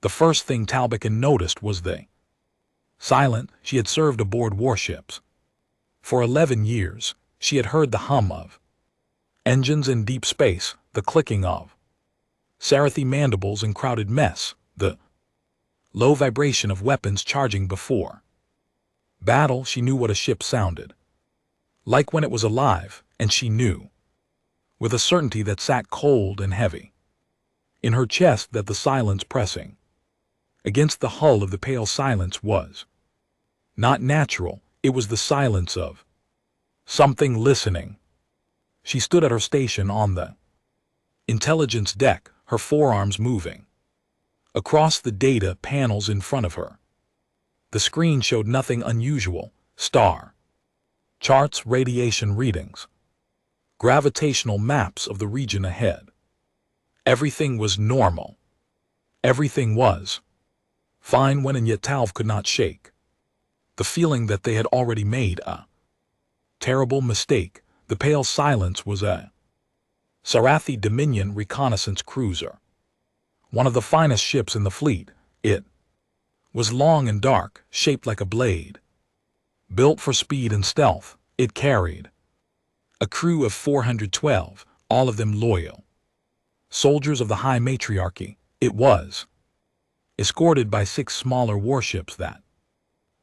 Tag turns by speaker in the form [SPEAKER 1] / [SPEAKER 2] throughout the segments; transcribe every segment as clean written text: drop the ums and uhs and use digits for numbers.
[SPEAKER 1] The first thing Talbot noticed was the silence. She had served aboard warships. For 11 years, she had heard the hum of engines in deep space, the clicking of Sarathi mandibles in crowded mess, the low vibration of weapons charging before battle. She knew what a ship sounded like when it was alive, and she knew, with a certainty that sat cold and heavy in her chest, that the silence pressing against the hull of the pale silence was not natural. It was the silence of something listening. She stood at her station on the intelligence deck, her forearms moving across the data panels in front of her. The screen showed nothing unusual: star charts, radiation readings, gravitational maps of the region ahead. Everything was normal. Everything was fine when, and yet Talv could not shake the feeling that they had already made a terrible mistake. The pale silence was a Sarathi Dominion reconnaissance cruiser, one of the finest ships in the fleet. It was long and dark, shaped like a blade. Built for speed and stealth, it carried a crew of 412, all of them loyal soldiers of the High Matriarchy. It was escorted by 6 smaller warships that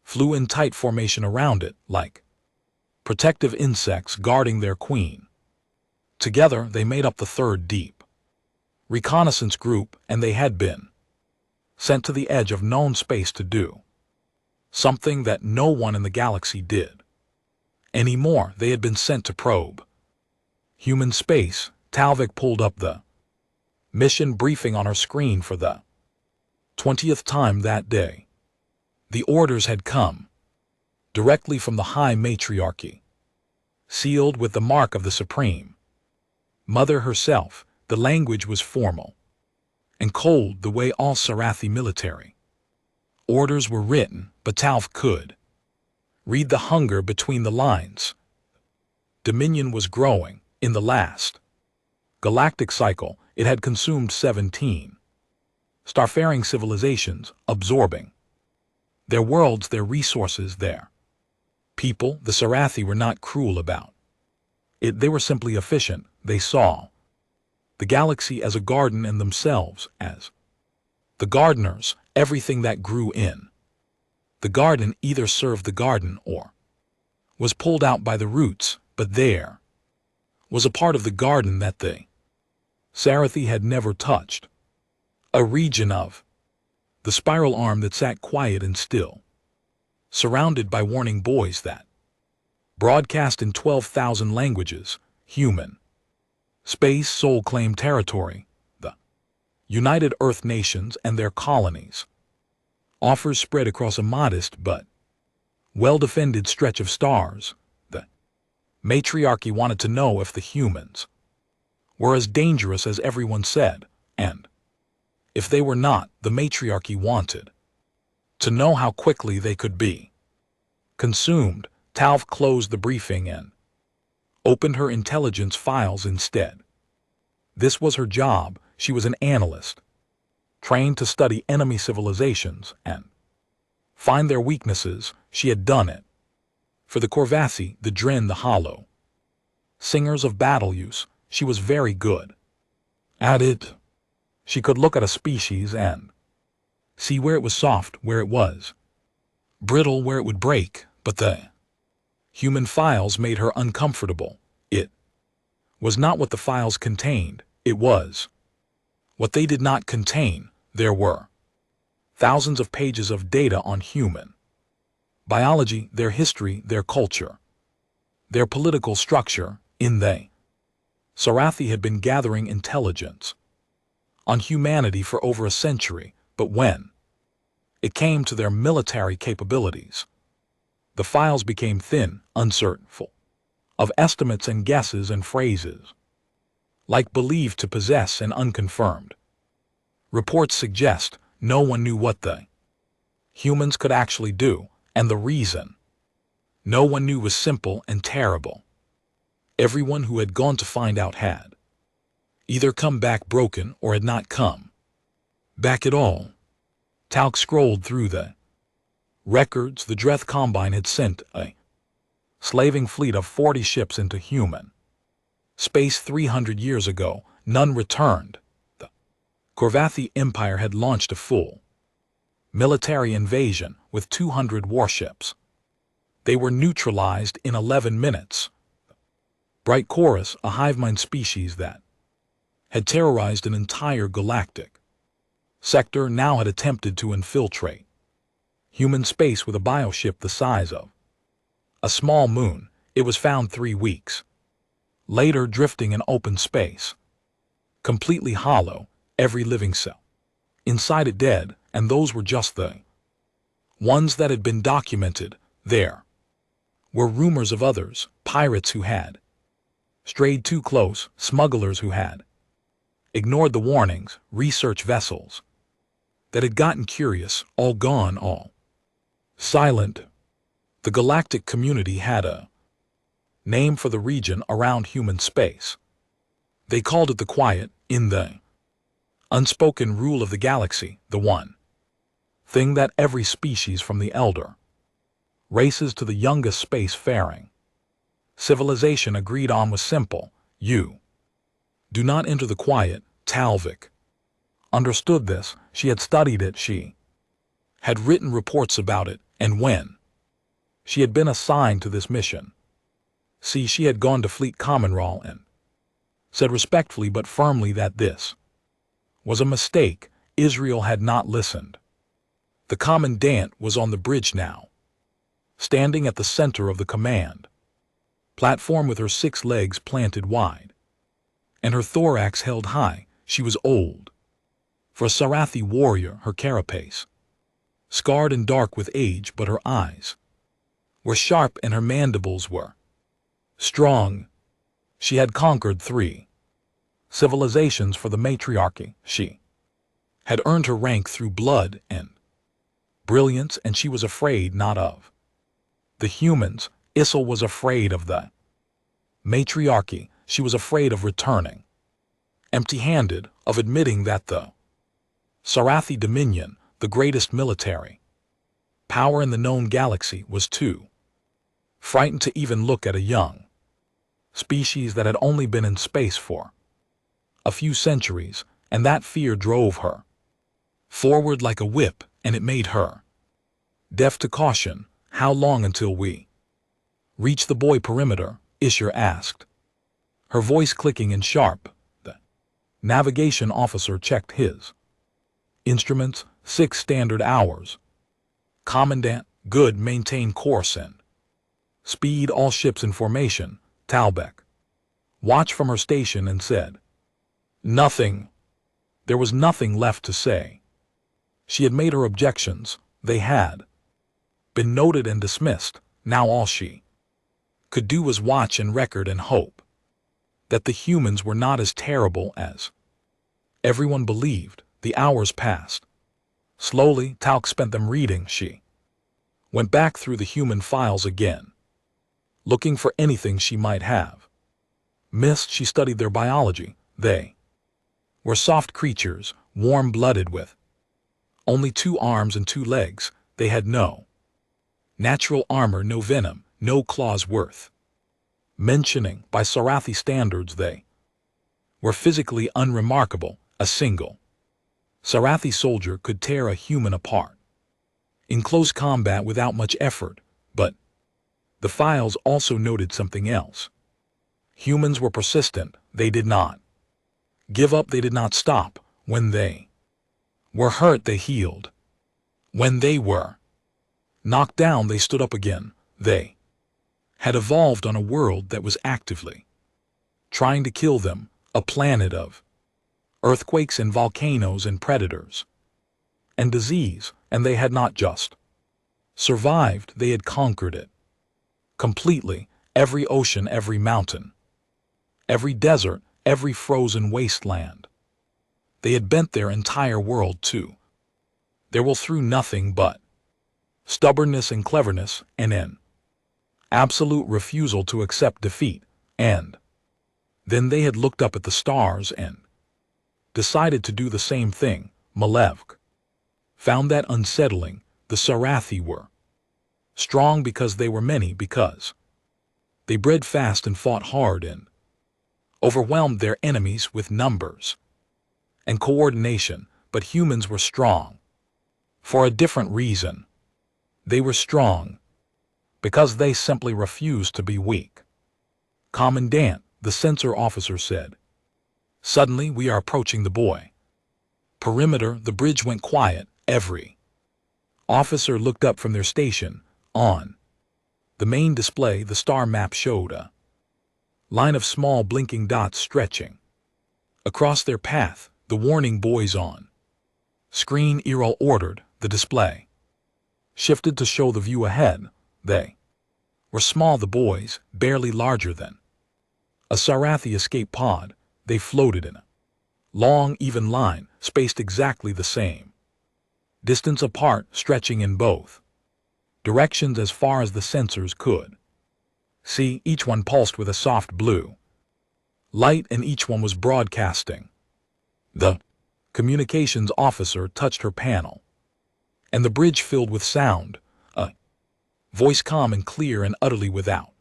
[SPEAKER 1] flew in tight formation around it, like protective insects guarding their queen. Together, they made up the 3rd Deep Reconnaissance Group, and they had been sent to the edge of known space to do something that no one in the galaxy did anymore. They had been sent to probe human space. Talvik pulled up the mission briefing on her screen for the 20th time that day. The orders had come directly from the High Matriarchy, sealed with the mark of the Supreme Mother herself. The language was formal and cold, the way all Sarathi military orders were written, but Talv could read the hunger between the lines. Dominion was growing. In the last galactic cycle, it had consumed 17 starfaring civilizations, absorbing their worlds, their resources, their people. The Sarathi were not cruel about it. They were simply efficient. They saw the galaxy as a garden and themselves as the gardeners. Everything that grew in the garden either served the garden or was pulled out by the roots, but there was a part of the garden that the Sarathi had never touched, a region of the spiral arm that sat quiet and still, surrounded by warning buoys that broadcast in 12,000 languages. Human space soul claimed territory. The United Earth Nations and their colonies. Offers spread across a modest but well-defended stretch of stars. The Matriarchy wanted to know if the humans were as dangerous as everyone said, and if they were not, the Matriarchy wanted to know how quickly they could be consumed. Talv closed the briefing and opened her intelligence files instead. This was her job. She was an analyst, trained to study enemy civilizations and find their weaknesses. She had done it for the Corvasi, the Dren, the Hollow singers of battle use. She was very good at it. She could look at a species and see where it was soft, where it was brittle, where it would break, but the human files made her uncomfortable. It was not what the files contained, it was what they did not contain. There were thousands of pages of data on human biology, their history, their culture, their political structure. In they, Sarathi had been gathering intelligence on humanity for over a century, but when it came to their military capabilities, the files became thin, uncertain, full of estimates and guesses and phrases, like believed to possess and unconfirmed. Reports suggest no one knew what the humans could actually do, and the reason no one knew was simple and terrible. Everyone who had gone to find out had either come back broken or had not come back at all. Talc scrolled through the records. The Dreth Combine had sent a slaving fleet of 40 ships into human space 300 years ago. None returned. The Korvathi Empire had launched a full military invasion with 200 warships. They were neutralized in 11 minutes. Bright Chorus, a hive mind species that had terrorized an entire galactic sector, now had attempted to infiltrate human space with a bioship the size of a small moon. It was found 3 weeks later, drifting in open space, completely hollow, every living cell inside it dead, and those were just the ones that had been documented. There were rumors of others, pirates who had strayed too close, smugglers who had ignored the warnings, research vessels that had gotten curious, all gone, all silent. The galactic community had a name for the region around human space. They called it the Quiet, in the unspoken rule of the galaxy, the one thing that every species from the elder races to the youngest space-faring civilization agreed on was simple: you do not enter the Quiet. Talvik understood this. She had studied it, she had written reports about it, and when she had been assigned to this mission, she had gone to Fleet Commonral and said respectfully but firmly that this was a mistake. Israel had not listened. The commandant was on the bridge now, standing at the center of the command platform with her 6 legs planted wide and her thorax held high. She was old for a Sarathi warrior, her carapace scarred and dark with age, but her eyes were sharp and her mandibles were strong. She had conquered 3 civilizations for the matriarchy. She had earned her rank through blood and brilliance, and she was afraid not of the humans. Issel was afraid of the matriarchy. She was afraid of returning empty-handed, of admitting that the Sarathi Dominion, the greatest military power in the known galaxy, was too frightened to even look at a young species that had only been in space for a few centuries, and that fear drove her forward like a whip, and it made her deaf to caution. How long until we reach the buoy perimeter? Isher asked, her voice clicking and sharp. The navigation officer checked his instruments. 6 standard hours. Commandant, good. Maintain course and speed. All ships in formation. Talbek watched from her station and said nothing. There was nothing left to say. She had made her objections. They had been noted and dismissed. Now all she could do was watch and record and hope that the humans were not as terrible as everyone believed. The hours passed slowly. Talc spent them reading. She went back through the human files again, looking for anything she might have missed. She studied their biology. They were soft creatures, warm-blooded, with only 2 arms and 2 legs. They had no natural armor, no venom, no claws worth mentioning. By Sarathi standards, they were physically unremarkable. A single Sarathi soldier could tear a human apart in close combat without much effort. But the files also noted something else. Humans were persistent. They did not give up. They did not stop. When they were hurt, they healed. When they were knocked down, they stood up again. They had evolved on a world that was actively trying to kill them, a planet of earthquakes and volcanoes and predators and disease, and they had not just survived, they had conquered it completely. Every ocean, every mountain, every desert, every frozen wasteland. They had bent their entire world to their will through nothing but stubbornness and cleverness, and an absolute refusal to accept defeat. And then they had looked up at the stars and decided to do the same thing. Malevk found that unsettling. The Sarathi were strong because they were many, because they bred fast and fought hard and overwhelmed their enemies with numbers and coordination, but humans were strong for a different reason. They were strong because they simply refused to be weak. Commandant, the sensor officer said. Suddenly we are approaching the boy. Perimeter, the bridge went quiet. Every officer looked up from their station. On the main display, the star map showed a line of small blinking dots stretching across their path. The warning buoys on screen. Errol ordered. The display shifted to show the view ahead. They were small, the buoys, barely larger than a Sarathi escape pod. They floated in a long, even line, spaced exactly the same distance apart, stretching in both directions as far as the sensors could see. Each one pulsed with a soft blue light, and each one was broadcasting. The communications officer touched her panel, and the bridge filled with sound, a voice calm and clear and utterly without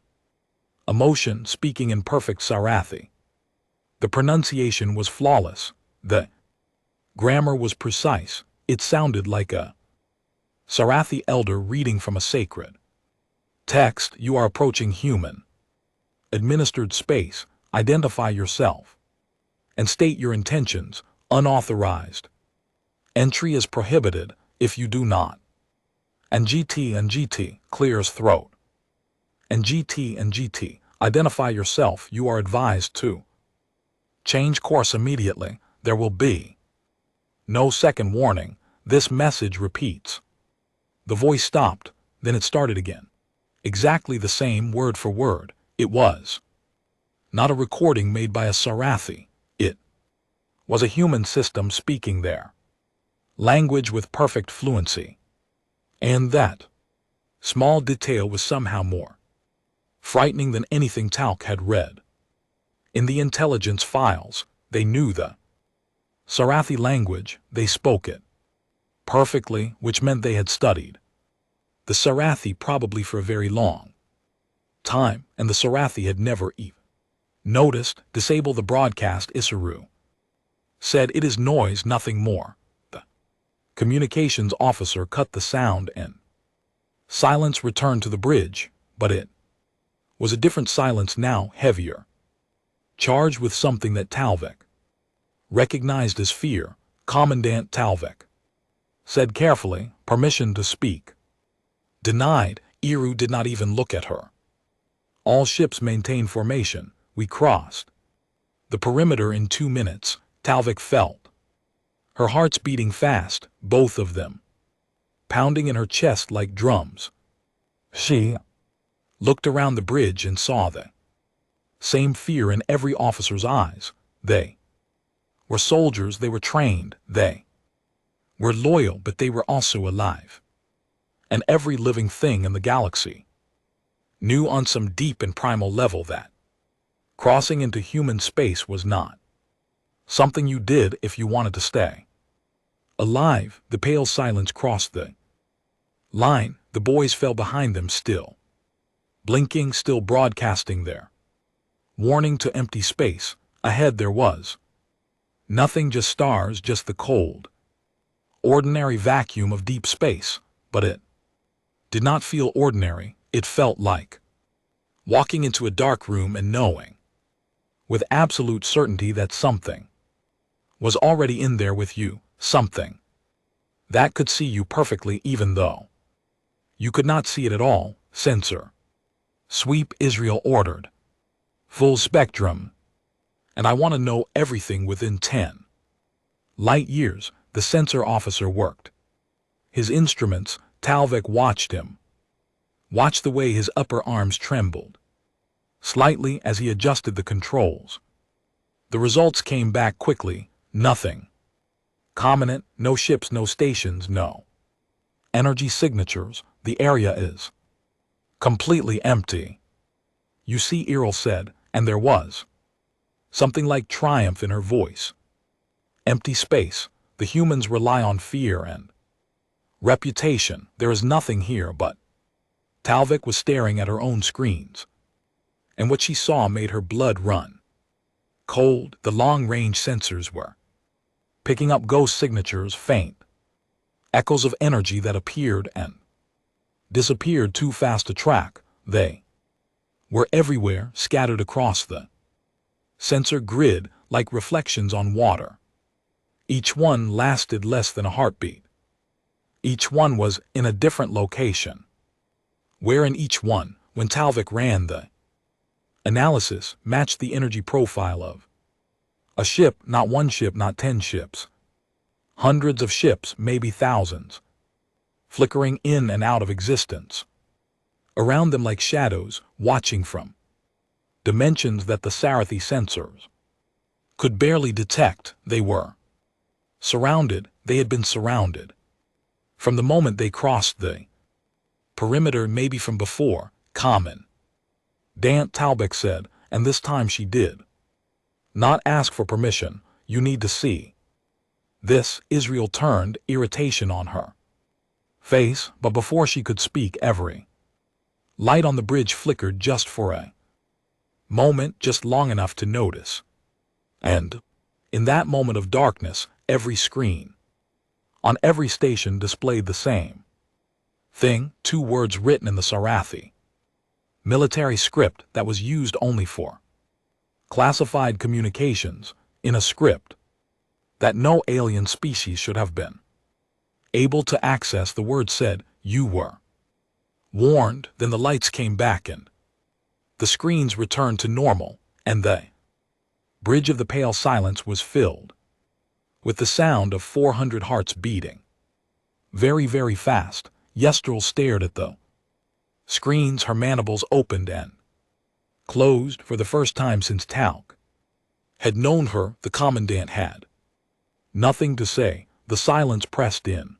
[SPEAKER 1] emotion, speaking in perfect Sarathi. The pronunciation was flawless. The grammar was precise. It sounded like a Sarathi elder reading from a sacred text. You are approaching human administered space. Identify yourself and state your intentions. Unauthorized entry is prohibited if you do not. And GT clears throat. And GT identify yourself. You are advised to change course immediately. There will be no second warning. This message repeats. The voice stopped, then it started again. Exactly the same, word for word. It was not a recording made by a Sarathi. It was a human system speaking their language with perfect fluency. And that small detail was somehow more frightening than anything Talc had read. In the intelligence files, they knew the Sarathi language. They spoke it perfectly, which meant they had studied the Sarathi probably for a very long time, and the Sarathi had never even noticed. Disable the broadcast, Isaru said. It is noise, nothing more. The communications officer cut the sound, and silence returned to the bridge, but it was a different silence now, heavier, charged with something that Talvik recognized as fear. Commandant, Talvik said carefully. Permission to speak denied. Iru did not even look at her. All ships maintain formation. We crossed the perimeter in 2 minutes. Talvik felt her heart's beating fast, both of them pounding in her chest like drums. She looked around the bridge and saw the same fear in every officer's eyes. They were soldiers. They were trained. They were loyal, but they were also alive. And every living thing in the galaxy knew on some deep and primal level that crossing into human space was not something you did if you wanted to stay alive. The pale silence crossed the line. The boys fell behind them, still blinking, still broadcasting their warning to empty space. Ahead there was nothing, just stars, just the cold, ordinary vacuum of deep space. But it did not feel ordinary. It felt like walking into a dark room and knowing with absolute certainty that something was already in there with you, something that could see you perfectly even though you could not see it at all. Sensor sweep, Israel ordered. Full spectrum. And I want to know everything within 10 light years. The sensor officer worked his instruments. Talvik watched him. Watched the way his upper arms trembled slightly as he adjusted the controls. The results came back quickly. Nothing. Commandant, no ships, no stations, no energy signatures. The area is completely empty. You see, Errol said, and there was something like triumph in her voice. Empty space. The humans rely on fear and Reputation, there is nothing here but. Talvik was staring at her own screens, and what she saw made her blood run cold. The long-range sensors were picking up ghost signatures, faint echoes of energy that appeared and disappeared too fast to track. They were everywhere, scattered across the sensor grid like reflections on water. Each one lasted less than a heartbeat. Each one was in a different location. Where in each one, when Talvik ran the analysis, matched the energy profile of a ship, not one ship, not 10 ships. Hundreds of ships, maybe thousands, flickering in and out of existence. Around them like shadows, watching from dimensions that the Sarathi sensors could barely detect. They were surrounded. They had been surrounded from the moment they crossed the perimeter, maybe from before. Common Dant, Talbek said, and this time she did not ask for permission. You need to see this. Israel turned, irritation on her face, but before she could speak, every light on the bridge flickered just for a moment, just long enough to notice. And in that moment of darkness, every screen on every station displayed the same thing, 2 words written in the Sarathi military script that was used only for classified communications, in a script that no alien species should have been able to access. The word said, "You were warned." Then the lights came back and the screens returned to normal, and the bridge of the pale silence was filled with the sound of 400 hearts beating very, very fast. Yestral stared at the screens, her mandibles opened and closed for the first time since Talk had known her. The commandant had nothing to say. The silence pressed in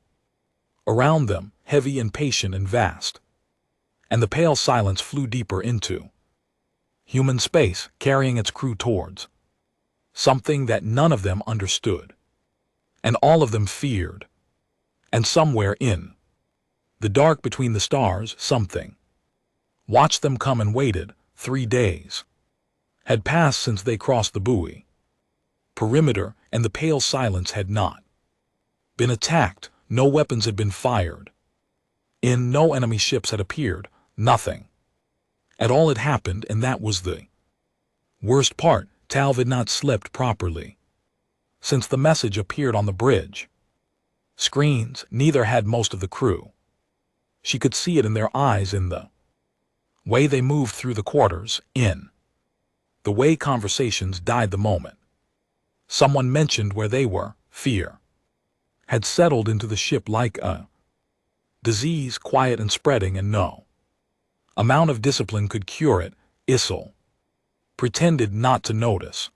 [SPEAKER 1] around them, heavy and patient and vast, and the pale silence flew deeper into human space, carrying its crew towards something that none of them understood, and all of them feared. And somewhere in the dark between the stars, something watched them come and waited. 3 days had passed since they crossed the buoy perimeter, and the pale silence had not been attacked. No weapons had been fired. No enemy ships had appeared. Nothing at all had happened, and that was the worst part. Talv had not slept properly since the message appeared on the bridge screens. Neither had most of the crew. She could see it in their eyes, in the way they moved through the quarters, in the way conversations died the moment someone mentioned where they were. Fear had settled into the ship like a disease, quiet and spreading, and no amount of discipline could cure it. Issel pretended not to notice.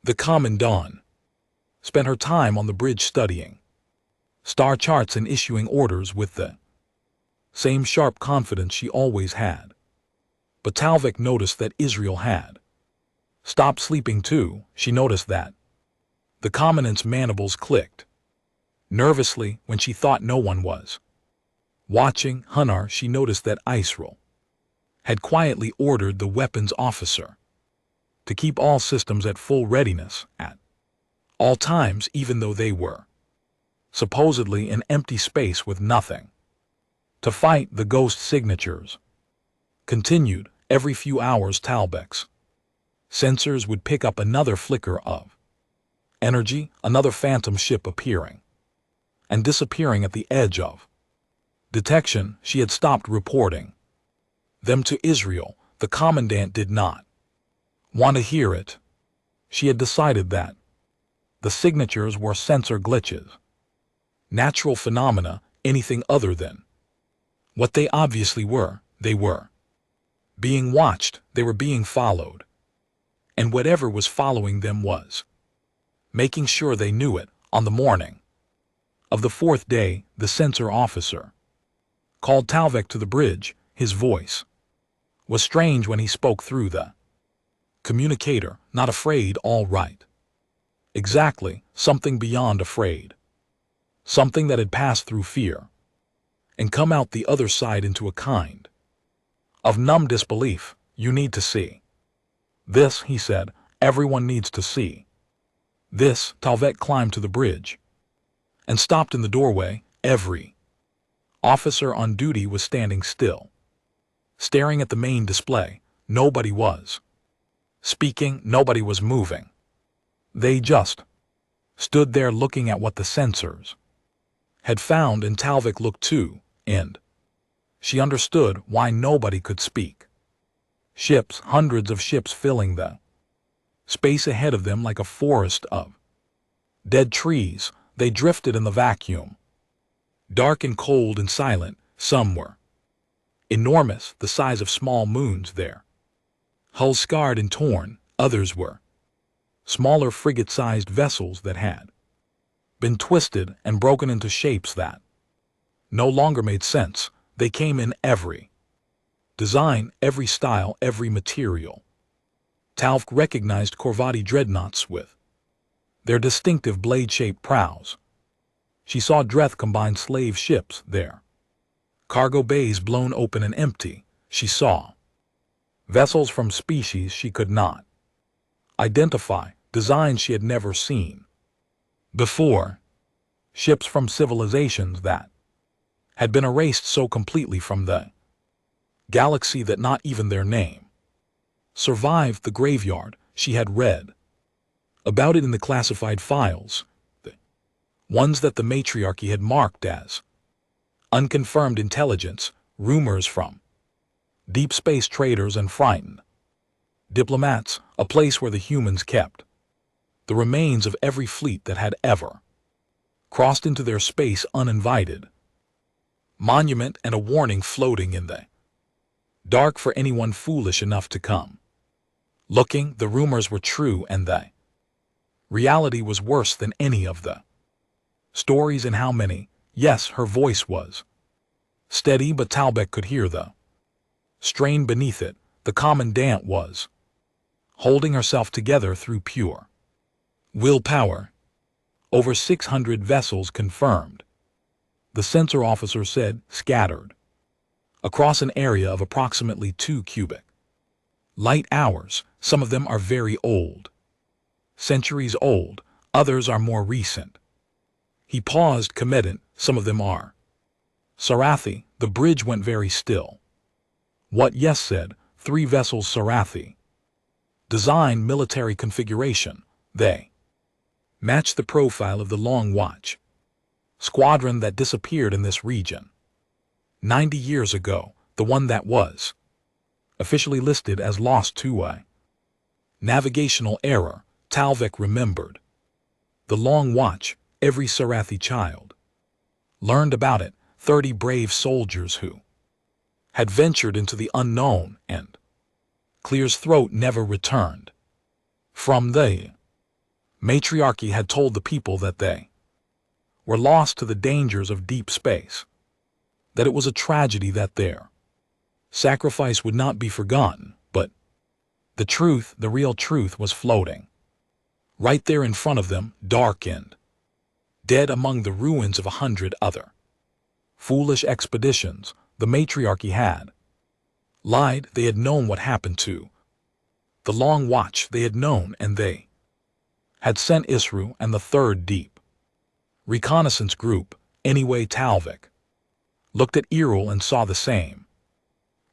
[SPEAKER 1] The commandant spent her time on the bridge studying star charts and issuing orders with the same sharp confidence she always had. But Talvik noticed that Israel had stopped sleeping too. She noticed that the commandant's mandibles clicked nervously when she thought no one was watching. Hunar, she noticed that Israel had quietly ordered the weapons officer to keep all systems at full readiness at all times, even though they were supposedly in empty space with nothing to fight. The ghost signatures continued. Every few hours, Talbek's sensors would pick up another flicker of energy, another phantom ship appearing and disappearing at the edge of detection. She had stopped reporting them to Israel. The commandant did not want to hear it. She had decided that the signatures were sensor glitches, natural phenomena, anything other than what they obviously were. They were being watched. They were being followed. And whatever was following them was making sure they knew it. On the morning of the 4th day, the sensor officer called Talvik to the bridge. His voice was strange when he spoke through the communicator. Not afraid, all right. Exactly, something beyond afraid. Something that had passed through fear. and come out the other side into a kind of numb disbelief. You need to see this, he said. Everyone needs to see this. Talvek climbed to the bridge and stopped in the doorway. Every officer on duty was standing still, staring at the main display. Nobody was speaking, nobody was moving. They just stood there looking at what the censors had found, and Talvik looked too, and she understood why nobody could speak. Ships, hundreds of ships filling the space ahead of them like a forest of dead trees. They drifted in the vacuum, dark and cold and silent. Some were enormous, the size of small moons, their hulls scarred and torn. Others were smaller, frigate-sized vessels that had been twisted and broken into shapes that no longer made sense. They came in every design, every style, every material. Talvik recognized Corvadi dreadnoughts with their distinctive blade-shaped prows. She saw Dreth combined slave ships there, cargo bays blown open and empty. She saw vessels from species she could not identify, designs she had never seen before, ships from civilizations that had been erased so completely from the galaxy that not even their name survived. The graveyard, she had read about it in the classified files, the ones that the matriarchy had marked as unconfirmed intelligence, rumors from deep space traders and frightened diplomats, a place where the humans kept the remains of every fleet that had ever crossed into their space uninvited. Monument and a warning floating in the dark for anyone foolish enough to come looking. The rumors were true, and the reality was worse than any of the stories. And how many? Yes, her voice was steady, but Talbot could hear the strain beneath it. The commandant was holding herself together through pure willpower. Over 600 vessels confirmed, the censor officer said, scattered across an area of approximately 2 cubic light hours. Some of them are very old, centuries old. Others are more recent. He paused. Commandant, some of them are Sarathi. The bridge went very still. What? Yes, said 3 vessels. Sarathi design, military configuration. They match the profile of the Long Watch squadron that disappeared in this region 90 years ago, the one that was officially listed as lost to a navigational error. Talvik remembered the Long Watch. Every Sarathi child learned about it. 30 brave soldiers who had ventured into the unknown, and Clear's throat never returned. From the matriarchy had told the people that they were lost to the dangers of deep space, that it was a tragedy, that their sacrifice would not be forgotten, but the truth, the real truth, was floating right there in front of them, dark and dead among the ruins of 100 other foolish expeditions. The matriarchy had lied. They had known what happened to the Long Watch. They had known, and they had sent Isru and the Third Deep Reconnaissance Group. Anyway, Talvik looked at Errol and saw the same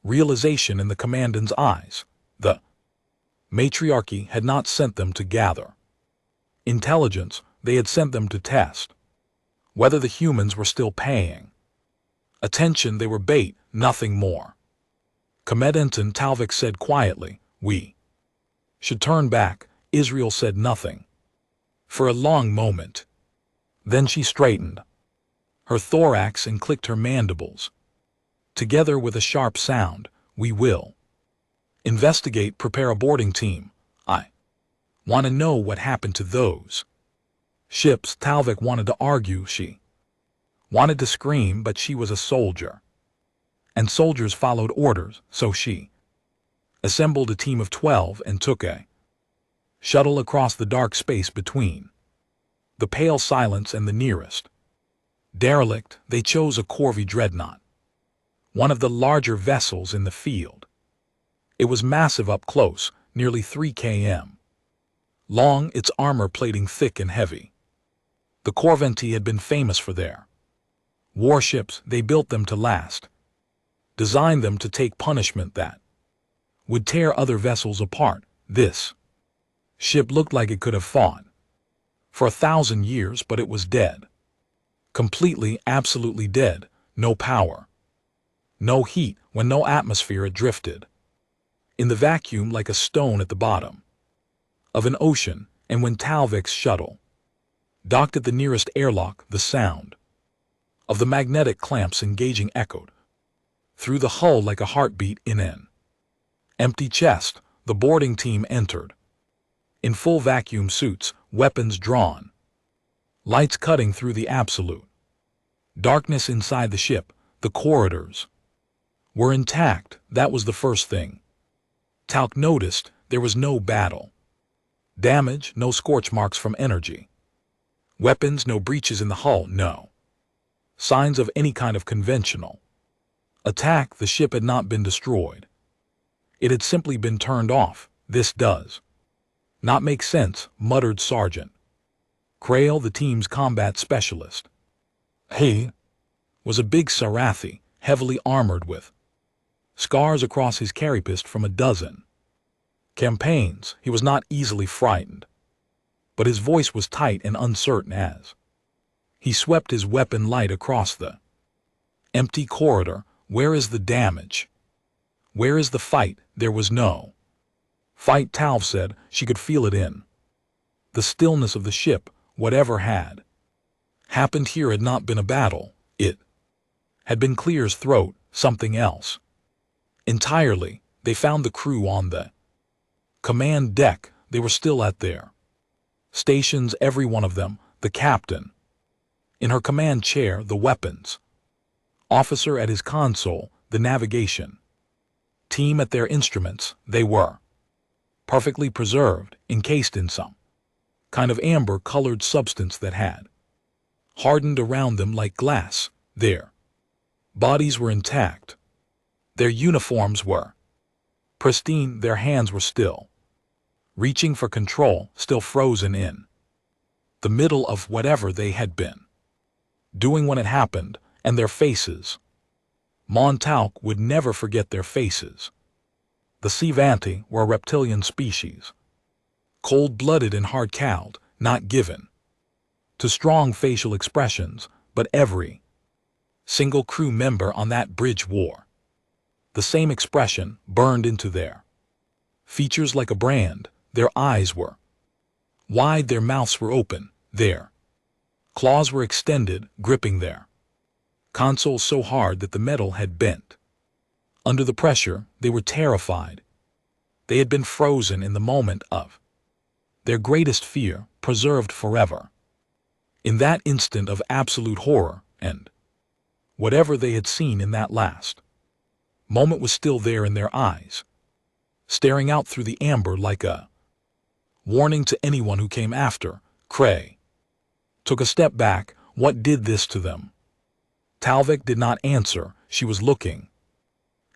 [SPEAKER 1] realization in the commandant's eyes. The matriarchy had not sent them to gather intelligence. They had sent them to test whether the humans were still paying attention. They were bait, nothing more. Commandant, Talvik said quietly, we should turn back. Israel said nothing for a long moment. Then she straightened her thorax and clicked her mandibles together with a sharp sound. We will investigate, prepare a boarding team. I want to know what happened to those ships. Talvik wanted to argue. She wanted to scream, but she was a soldier, and soldiers followed orders. So she assembled a team of 12 and took a shuttle across the dark space between the pale silence and the nearest Derelict, they chose a Corvi dreadnought, one of the larger vessels in the field. It was massive up close, nearly 3 km long, its armor plating thick and heavy. The Corventi had been famous for their warships. They built them to last, designed them to take punishment that would tear other vessels apart. This ship looked like it could have fought for 1,000 years, but it was dead. Completely, absolutely dead. No power, no heat. When no atmosphere, it drifted in the vacuum like a stone at the bottom of an ocean. And when Talvik's shuttle docked at the nearest airlock, the sound of the magnetic clamps engaging echoed through the hull like a heartbeat in an empty chest. The boarding team entered in full vacuum suits, weapons drawn, lights cutting through the absolute darkness inside the ship. The corridors were intact. That was the first thing Talk noticed. There was no battle damage, no scorch marks from energy weapons, no breaches in the hull, no signs of any kind of conventional attack. The ship had not been destroyed. It had simply been turned off. This does not make sense, muttered Sergeant Crail, the team's combat specialist. He was a big Sarathi, heavily armored with scars across his carapace from a dozen campaigns. He was not easily frightened, but his voice was tight and uncertain as he swept his weapon light across the empty corridor. Where is the damage? Where is the fight? There was no fight, Talv said. She could feel it in the stillness of the ship. Whatever had happened here had not been a battle. It had been Clear's throat, something else entirely. They found the crew on the command deck. They were still at their stations, every one of them. The captain in her command chair, the weapons officer at his console, the navigation team at their instruments. They were perfectly preserved, encased in some kind of amber-colored substance that had hardened around them like glass. Their bodies were intact. Their uniforms were pristine. Their hands were still reaching for control, still frozen in the middle of whatever they had been doing when it happened. And their faces, Montauk would never forget their faces. The Sivanti were a reptilian species, cold-blooded and hard-cowed, not given to strong facial expressions, but every single crew member on that bridge wore the same expression burned into their features like a brand. Their eyes were wide, their mouths were open, their claws were extended, gripping their console so hard that the metal had bent under the pressure. They were terrified. They had been frozen in the moment of their greatest fear, preserved forever in that instant of absolute horror, and whatever they had seen in that last moment was still there in their eyes, staring out through the amber like a warning to anyone who came after. Cray took a step back. What did this to them? Talvik did not answer. She was looking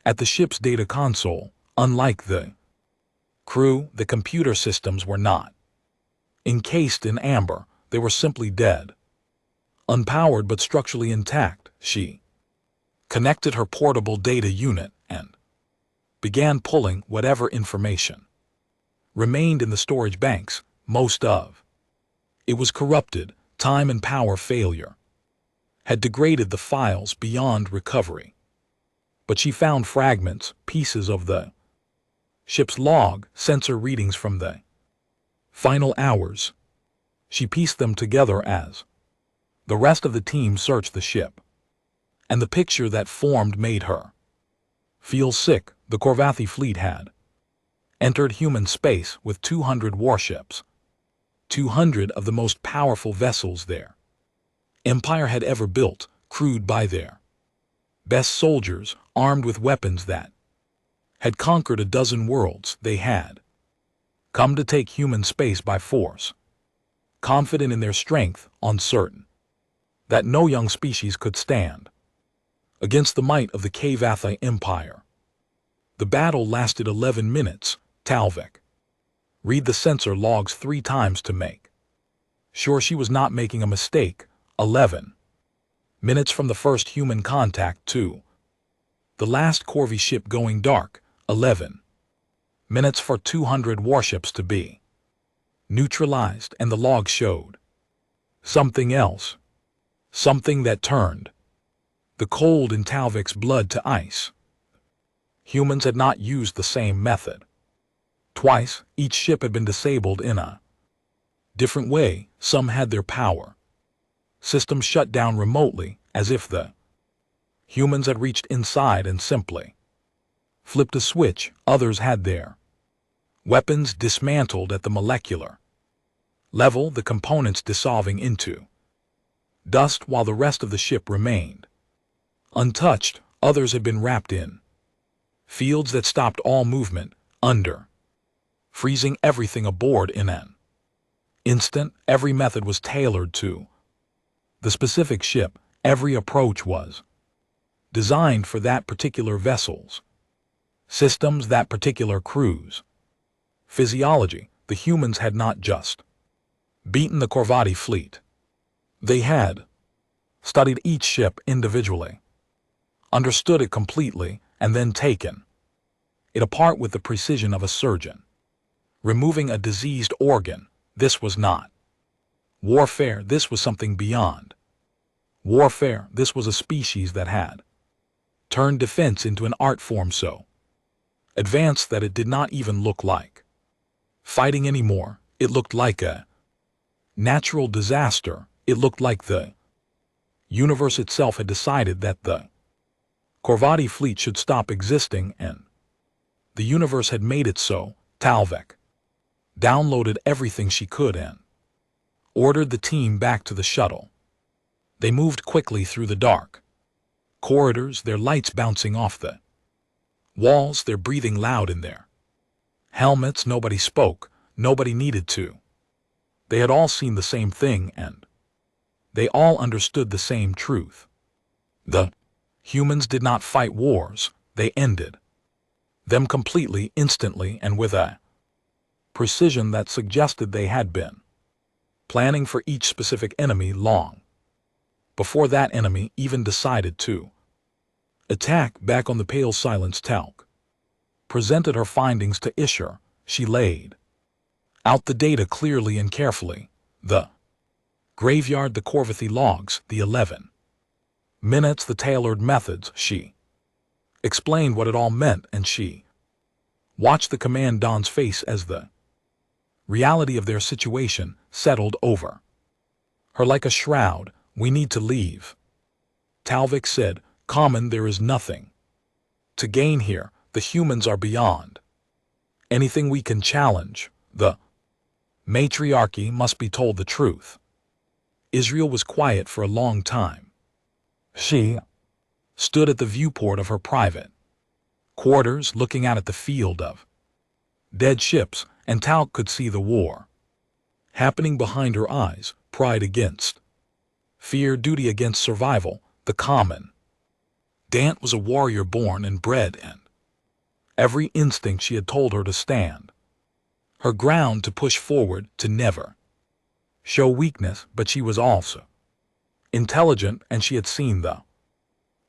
[SPEAKER 1] at the ship's data console. Unlike the crew, the computer systems were not encased in amber. They were simply dead, unpowered but structurally intact. She connected her portable data unit and began pulling whatever information remained in the storage banks. Most of it was corrupted. Time and power failure had degraded the files beyond recovery. But she found fragments, pieces of the ship's log, sensor readings from the final hours. She pieced them together as the rest of the team searched the ship, and the picture that formed made her feel sick. The Corvathi fleet had entered human space with 200 warships, 200 of the most powerful vessels their empire had ever built, crewed by their best soldiers, armed with weapons that had conquered a dozen worlds. They had come to take human space by force, confident in their strength, uncertain that no young species could stand against the might of the Kavathi Empire. The battle lasted 11 minutes, Talvik. Read the sensor logs 3 times to make sure she was not making a mistake. 11 minutes from the first human contact to the last Corvi ship going dark. 11 minutes for 200 warships to be neutralized, and the log showed something else. Something that turned the cold in Talvik's blood to ice. Humans had not used the same method. Twice, each ship had been disabled in a different way. Some had their power systems shut down remotely, as if the humans had reached inside and simply flipped a switch. Others had their weapons dismantled at the molecular level, the components dissolving into dust while the rest of the ship remained untouched. Others had been wrapped in fields that stopped all movement, under freezing everything aboard in an instant. Every method was tailored to the specific ship. Every approach was designed for that particular vessel's systems, that particular crew's physiology. The humans had not just beaten the Corvati fleet. They had studied each ship individually, understood it completely, and then taken it apart with the precision of a surgeon removing a diseased organ. This was not warfare. This was something beyond warfare. This was a species that had turned defense into an art form so advanced that it did not even look like fighting anymore. It looked like a natural disaster. It looked like the universe itself had decided that the Corvati fleet should stop existing, and the universe had made it so. Talvik downloaded everything she could and ordered the team back to the shuttle. They moved quickly through the dark corridors, their lights bouncing off the walls, their breathing loud in their helmets. Nobody spoke. Nobody needed to. They had all seen the same thing, and they all understood the same truth. The humans did not fight wars. They ended them completely, instantly, and with a precision that suggested they had been planning for each specific enemy long before that enemy even decided to attack. Back on the pale silence, Talk presented her findings to Ishur. She laid out the data clearly and carefully. The graveyard, the Corvathi logs, the 11 minutes, the tailored methods. She explained what it all meant, and she watched the commandant's face as the reality of their situation settled over her like a shroud. We need to leave, Talvik said. Common, there is nothing to gain here. The humans are beyond anything we can challenge. The matriarchy must be told the truth. Israel was quiet for a long time. She stood at the viewport of her private quarters, looking out at the field of dead ships, and Talk could see the war happening behind her eyes. Pride against fear, duty against survival. The common Dant was a warrior born and bred, and every instinct she had told her to stand her ground, to push forward, to never show weakness. But she was also intelligent, and she had seen the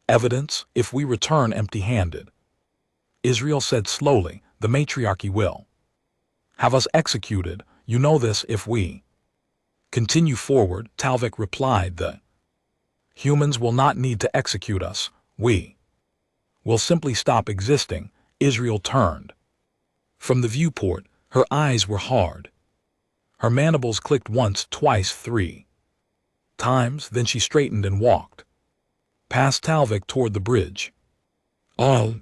[SPEAKER 1] evidence. If we return empty-handed, Israel said slowly, the matriarchy will have us executed. You know this. If we continue forward, Talvik replied, the humans will not need to execute us. We will simply stop existing. Israel turned from the viewport. Her eyes were hard. Her mandibles clicked once, twice, 3 times. Then she straightened and walked past Talvik toward the bridge. All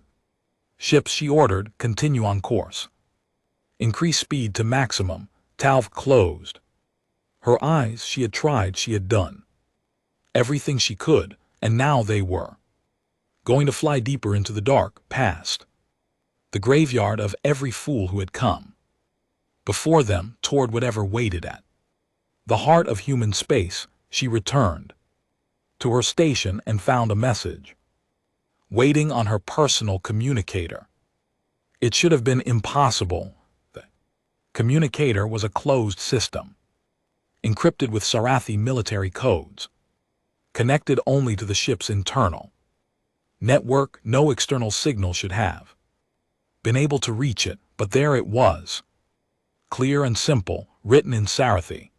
[SPEAKER 1] ships, she ordered, continue on course. Increase speed to maximum. Talvik closed her eyes. She had tried, she had done everything she could, and now they were going to fly deeper into the dark, past the graveyard of every fool who had come before them, toward whatever waited at the heart of human space. She returned to her station and found a message, waiting on her personal communicator. It should have been impossible. The communicator was a closed system, encrypted with Sarathi military codes, connected only to the ship's internal network. No external signal should have been able to reach it, but there it was, clear and simple, written in Sarathi,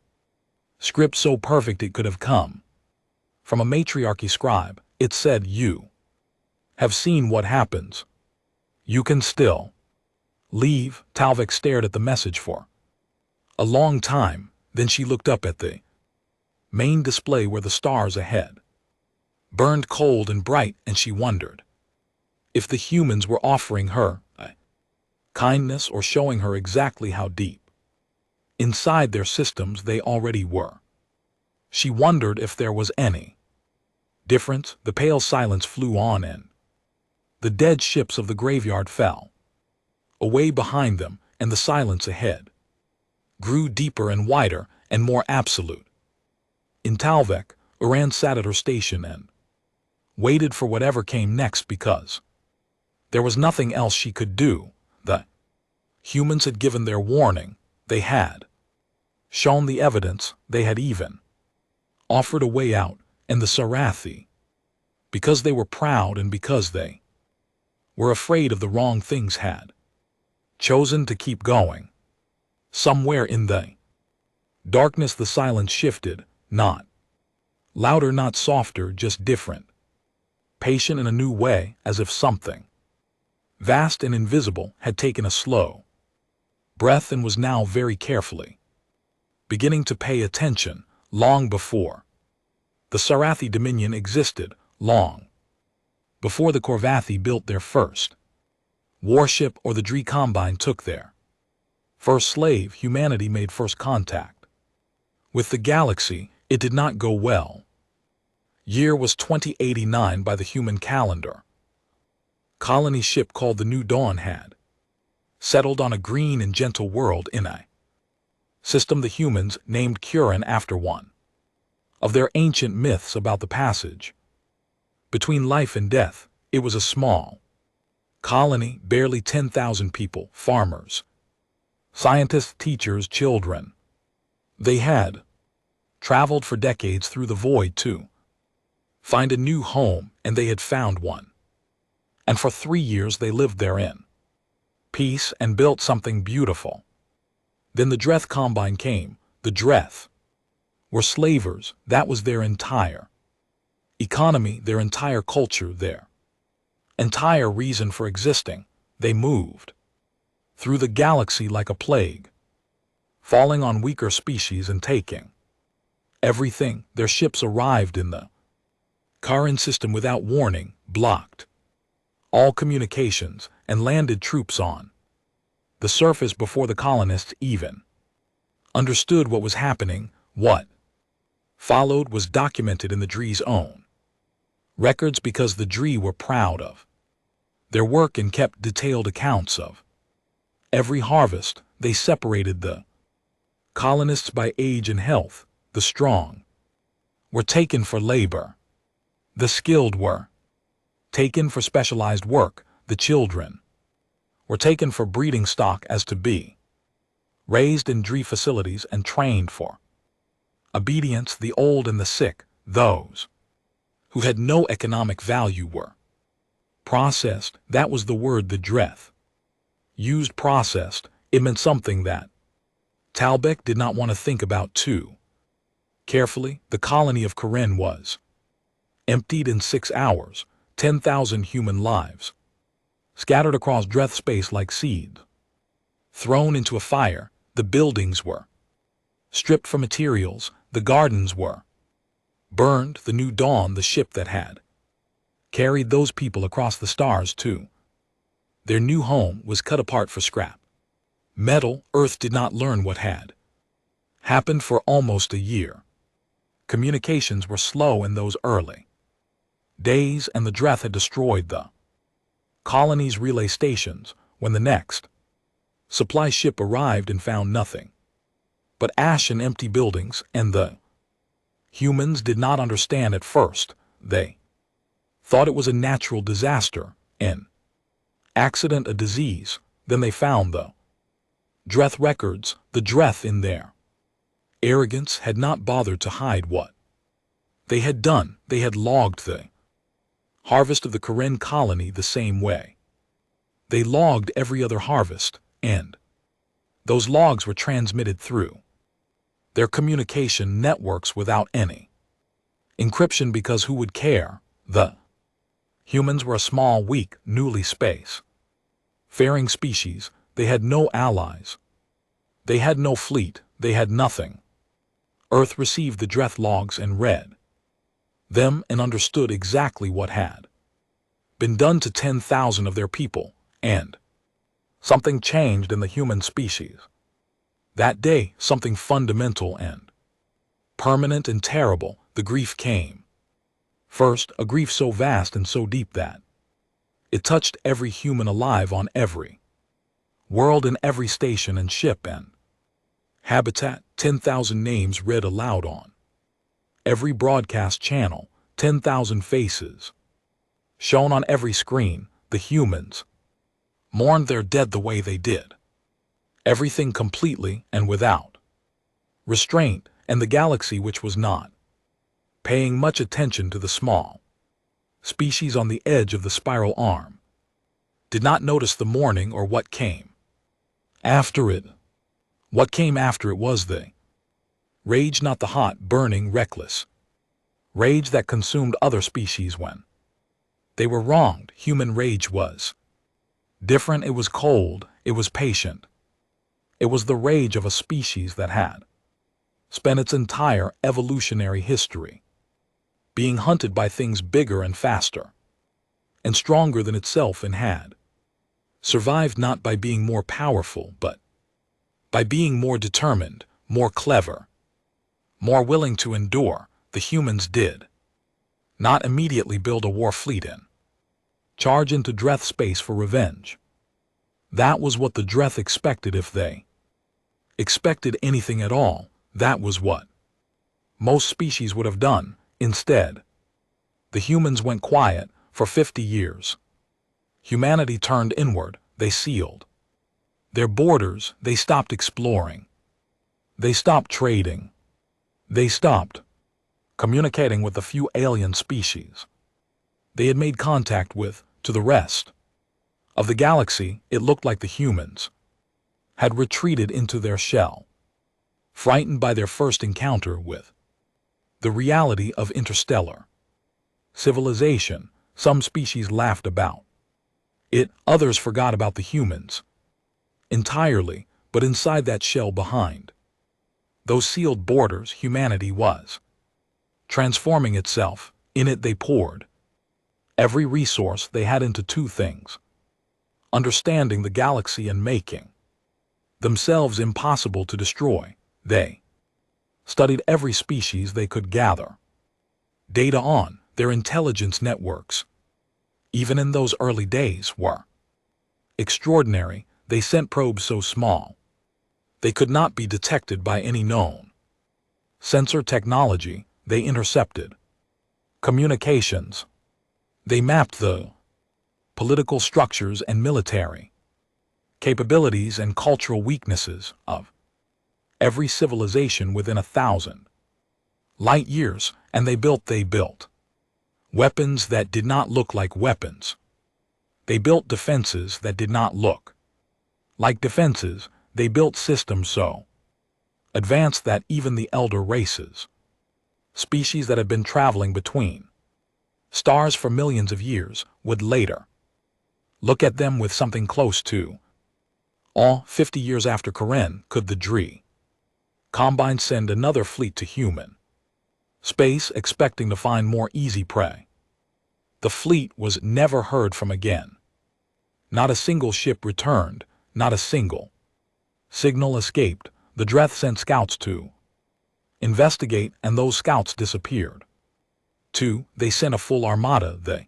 [SPEAKER 1] script so perfect it could have come from a matriarchy scribe. It said, "You have seen what happens. You can still leave." Talvik stared at the message for a long time, then she looked up at the main display where the stars ahead burned cold and bright, and she wondered if the humans were offering her a kindness or showing her exactly how deep inside their systems they already were. She wondered if there was any difference. The pale silence flew on, and the dead ships of the graveyard fell away behind them, and the silence ahead grew deeper and wider and more absolute. In Talvik, Uran sat at her station and waited for whatever came next, because there was nothing else she could do. The humans had given their warning, they had shown the evidence, they had even offered a way out, and the Sarathi, because they were proud and because they were afraid of the wrong things, had chosen to keep going. Somewhere in the darkness the silence shifted, not louder, not softer, just different, patient in a new way, as if something vast and invisible had taken a slow breath and was now very carefully beginning to pay attention. Long before the Sarathi dominion existed, long before the Korvathi built their first warship or the Dree Combine took their first slave, humanity made first contact with the galaxy. It did not go well. Year was 2089 by the human calendar. Colony ship called the New Dawn had settled on a green and gentle world in a system the humans named Kuran after one of their ancient myths about the passage between life and death. It was a small colony, barely 10,000 people, farmers, scientists, teachers, children. They had traveled for decades through the void to find a new home, and they had found one. And for 3 years they lived there in peace and built something beautiful. Then the Dreth Combine came. The Dreth were slavers. That was their entire economy, their entire culture, their entire reason for existing. They moved through the galaxy like a plague, falling on weaker species and taking everything. Their ships arrived in the Karan system without warning, blocked all communications, and landed troops on the surface before the colonists even understood what was happening. What followed was documented in the Dree's own records, because the Dree were proud of their work and kept detailed accounts of every harvest. They separated the colonists by age and health. The strong were taken for labor. The skilled were taken for specialized work. The children were taken for breeding stock, as to be raised in Dree facilities and trained for obedience. The old and the sick, those who had no economic value, were processed. That was the word the Dreth used, processed. It meant something that Talbek did not want to think about too carefully. The colony of Karen was emptied in 6 hours. 10,000 human lives scattered across Dreth space like seeds thrown into a fire. The buildings were stripped for materials. The gardens were burned. The New Dawn, the ship that had carried those people across the stars to their new home, was cut apart for scrap metal. Earth did not learn what had happened for almost a year. Communications were slow in those early days, and the Dreth had destroyed the colony's relay stations. When the next supply ship arrived and found nothing but ash and empty buildings, and the Humans did not understand at first. They thought it was a natural disaster, an accident, a disease. Then they found the Dreth records, the Dreth in there. Arrogance had not bothered to hide what they had done. They had logged the harvest of the Karen colony the same way. They logged every other harvest, and those logs were transmitted through their communication networks without any encryption, because who would care? The humans were a small, weak, newly space-faring species. They had no allies. They had no fleet. They had nothing. Earth received the Dreth logs and read them and understood exactly what had been done to 10,000 of their people, and something changed in the human species. That day, something fundamental and permanent and terrible. The grief came. First, a grief so vast and so deep that it touched every human alive on every world, in every station and ship and habitat. 10,000 names read aloud on every broadcast channel, 10,000 faces shown on every screen. The humans mourned their dead the way they did. Everything completely and without restraint, and the galaxy, which was not paying much attention to the small species on the edge of the spiral arm, did not notice the mourning or what came after it. What came after it was the rage, not the hot, burning, reckless rage that consumed other species when they were wronged. Human rage was different. It was cold. It was patient. It was the rage of a species that had spent its entire evolutionary history being hunted by things bigger and faster and stronger than itself, and had survived not by being more powerful, but by being more determined, more clever, more willing to endure. The humans did not immediately build a war fleet and charge into Dreth space for revenge. That was what the Dreth expected. If they expected anything at all, that was what most species would have done. Instead, the humans went quiet for 50 years. Humanity turned inward. They sealed their borders. They stopped exploring. They stopped trading. They stopped communicating with the few alien species they had made contact with. To the rest of the galaxy, it looked like the humans had retreated into their shell, frightened by their first encounter with the reality of interstellar civilization. Some species laughed about it, others forgot about the humans entirely. But inside that shell, behind those sealed borders, humanity was transforming itself. In it they poured every resource they had into two things: understanding the galaxy and making themselves impossible to destroy. They studied every species they could gather data on. Their intelligence networks, even in those early days, were extraordinary. They sent probes so small they could not be detected by any known sensor technology. They intercepted communications. They mapped the political structures and military capabilities and cultural weaknesses of every civilization within 1,000 light years, and they built weapons that did not look like weapons. They built defenses that did not look like defenses. They built systems so advanced that even the elder races, species that had been traveling between stars for millions of years, would later look at them with something close to awe. 50 years after Karen, could the Dree Combine send another fleet to human space, expecting to find more easy prey? The fleet was never heard from again. Not a single ship returned. Not a single signal escaped. The Dreth sent scouts to investigate, and those scouts disappeared. 2. They sent a full armada, the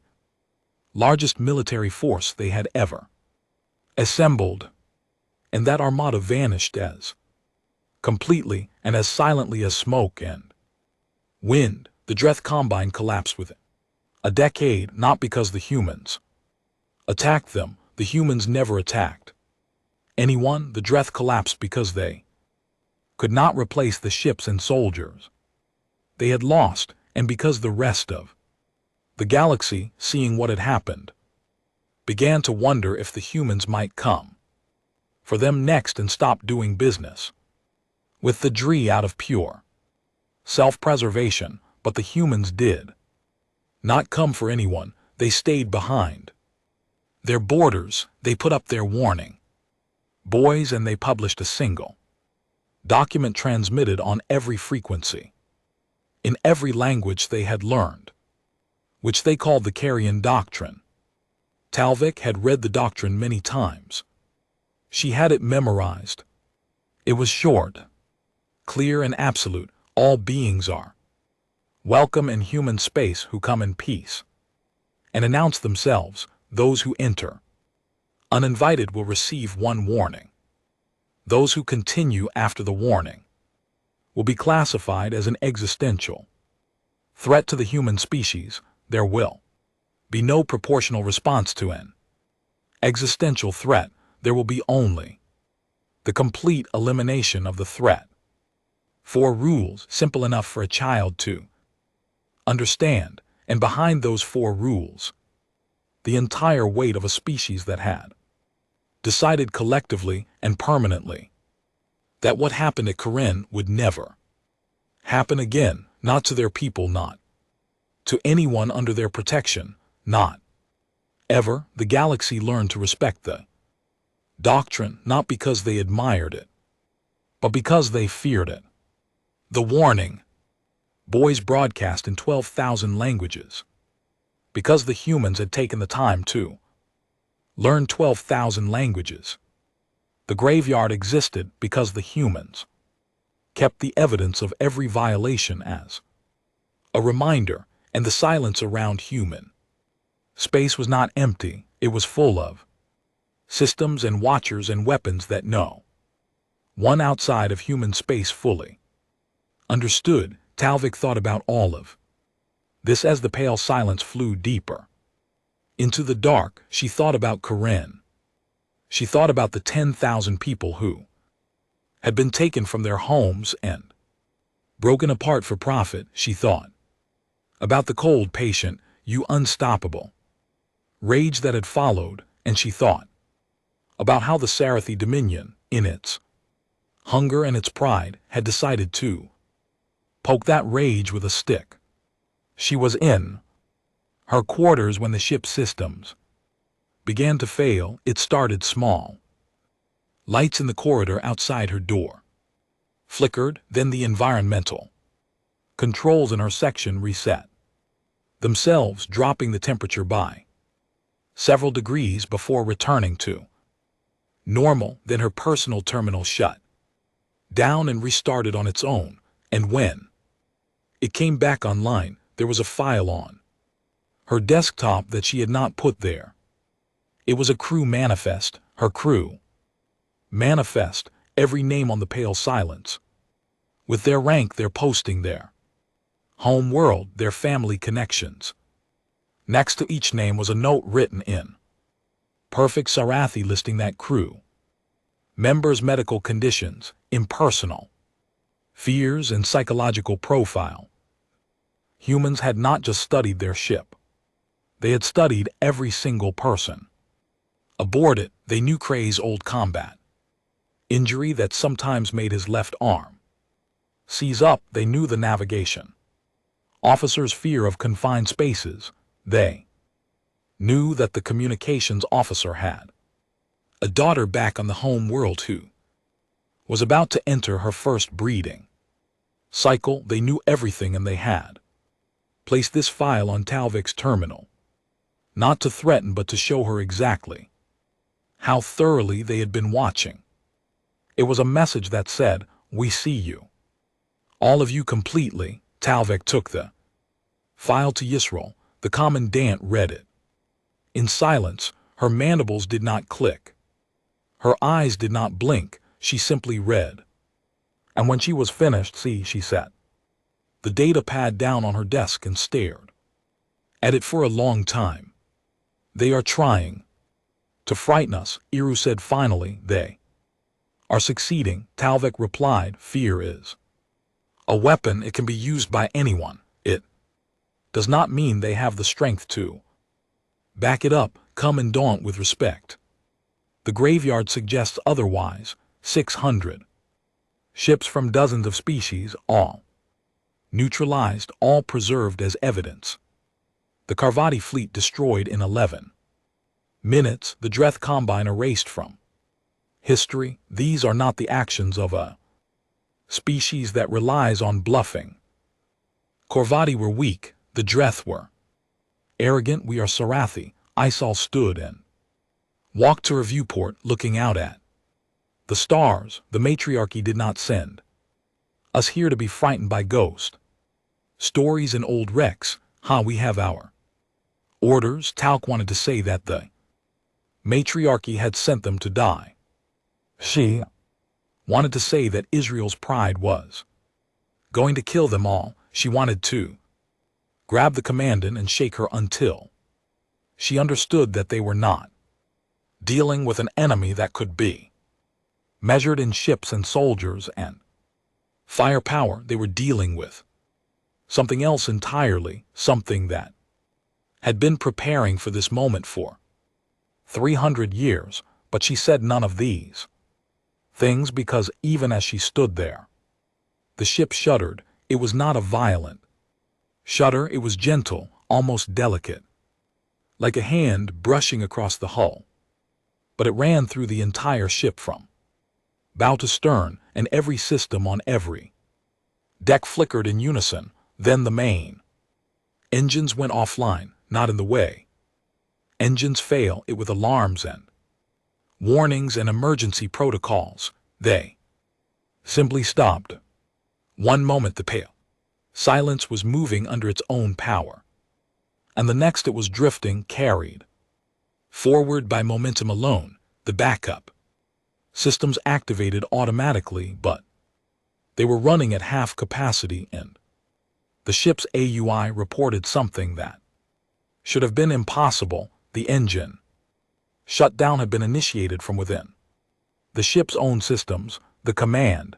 [SPEAKER 1] largest military force they had ever assembled, and that armada vanished as completely and as silently as smoke and Wind, the Dreth Combine collapsed with it. A decade, not because the humans attacked them, the humans never attacked anyone. The Dreth collapsed because they could not replace the ships and soldiers they had lost, and because the rest of the galaxy, seeing what had happened, began to wonder if the humans might come for them next and stop doing business with the Dree out of pure self-preservation. But the humans did not come for anyone. They stayed behind their borders. They put up their warning buoys, and they published a single document transmitted on every frequency, in every language they had learned, which they called the Carrion Doctrine. Talvik had read the doctrine many times. She had it memorized. It was short, clear, and absolute. All beings are welcome in human space who come in peace and announce themselves. Those who enter uninvited will receive one warning. Those who continue after the warning will be classified as an existential threat to the human species. There will be no proportional response to an existential threat. There will be only the complete elimination of the threat. 4 rules, simple enough for a child to understand, and behind those 4 rules, the entire weight of a species that had decided collectively and permanently that what happened at Corinne would never happen again, not to their people, not to anyone under their protection, not ever. The galaxy learned to respect the doctrine, not because they admired it, but because they feared it. The warning buoys broadcast in 12,000 languages because the humans had taken the time to learn 12,000 languages. The graveyard existed because the humans kept the evidence of every violation as a reminder, and the silence around human space was not empty. It was full of systems and watchers and weapons that no one outside of human space fully understood. Talvik thought about all of this as the pale silence flew deeper into the dark. She thought about Corinne. She thought about the 10,000 people who had been taken from their homes and broken apart for profit. She thought about the cold, patient, unstoppable rage that had followed, and she thought about how the Sarathi Dominion, in its hunger and its pride, had decided to poke that rage with a stick. She was in her quarters when the ship's systems began to fail. It started small. Lights in the corridor outside her door flickered, then the environmental controls in her section reset themselves, dropping the temperature by several degrees before returning to normal. Then her personal terminal shut down and restarted on its own, and when it came back online, there was a file on her desktop that she had not put there. It was a crew manifest, her crew manifest, every name on the pale silence, with their rank, their posting, their home world, their family connections. Next to each name was a note written in perfect Sarathi listing that crew members' medical conditions, impersonal fears, and psychological profile. Humans had not just studied their ship. They had studied every single person aboard it. They knew Cray's old combat injury that sometimes made his left arm seize up. They knew the navigation officer's fear of confined spaces. They knew that the communications officer had a daughter back on the home world who was about to enter her first breeding cycle. They knew everything, and they had placed this file on Talvik's terminal, not to threaten but to show her exactly how thoroughly they had been watching. It was a message that said, "We see you. All of you completely." Talvik took the file to Yisrael. The commandant read it in silence. Her mandibles did not click. Her eyes did not blink. She simply read. And when she was finished, "See," she said, The data pad down on her desk and stared at it for a long time. They are trying to frighten us, Iru said finally. They are succeeding, Talvik replied. Fear is a weapon. It can be used by anyone. It does not mean they have the strength to back it up. Come and daunt with respect. The graveyard suggests otherwise. 600 ships from dozens of species, all neutralized, all preserved as evidence. The Karvati fleet destroyed in 11 minutes, the Dreth Combine erased from history. These are not the actions of a species that relies on bluffing. Karvati were weak, the Dreth were arrogant. We are Sarathi. Isal stood and walked to her viewport, looking out at the stars. The matriarchy did not send us here to be frightened by ghost stories and old wrecks. We have our orders. Talk wanted to say that the matriarchy had sent them to die. She wanted to say that Israel's pride was going to kill them all. She wanted to grab the commandant and shake her until she understood that they were not dealing with an enemy that could be measured in ships and soldiers and firepower. They were dealing with something else entirely, something that had been preparing for this moment for 300 years, but she said none of these things because even as she stood there, the ship shuddered. It was not a violent shudder, it was gentle, almost delicate, like a hand brushing across the hull. But it ran through the entire ship from bow to stern, and every system on every deck flickered in unison. Then the main engines went offline, not in the way engines fail it with alarms and warnings and emergency protocols. They simply stopped. One moment the pale silence was moving under its own power, and the next it was drifting, carried forward by momentum alone. The backup systems activated automatically, but they were running at half capacity, and the ship's AUI reported something that should have been impossible. The engine shutdown had been initiated from within the ship's own systems. The command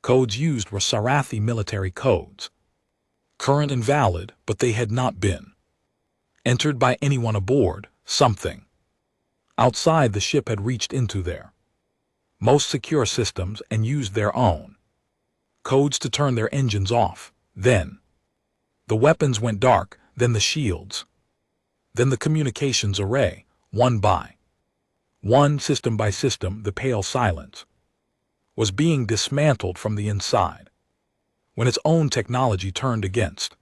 [SPEAKER 1] codes used were Sarathi military codes, current and valid, but they had not been entered by anyone aboard. Something outside the ship had reached into their most secure systems and used their own codes to turn their engines off. Then the weapons went dark, then the shields, then the communications array. One by one, system by system, the pale silence was being dismantled from the inside when its own technology turned against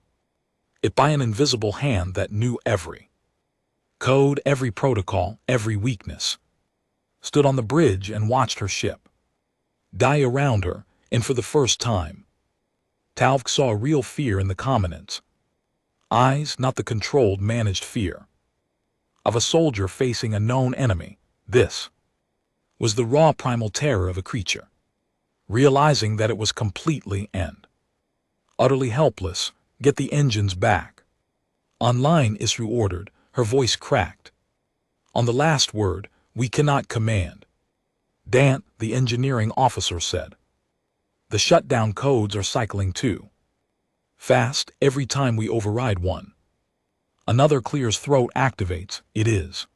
[SPEAKER 1] it by an invisible hand that knew every code, every protocol, every weakness. Stood on the bridge and watched her ship die around her, and for the first time Talvik saw real fear in the commandant's eyes, not the controlled, managed fear of a soldier facing a known enemy. This was the raw primal terror of a creature realizing that it was completely and utterly helpless. Get the engines back online, Isru ordered, her voice cracked. On the last word, we cannot command. Dant, the engineering officer said. The shutdown codes are cycling too fast. Every time we override one, another clear's throat activates. It is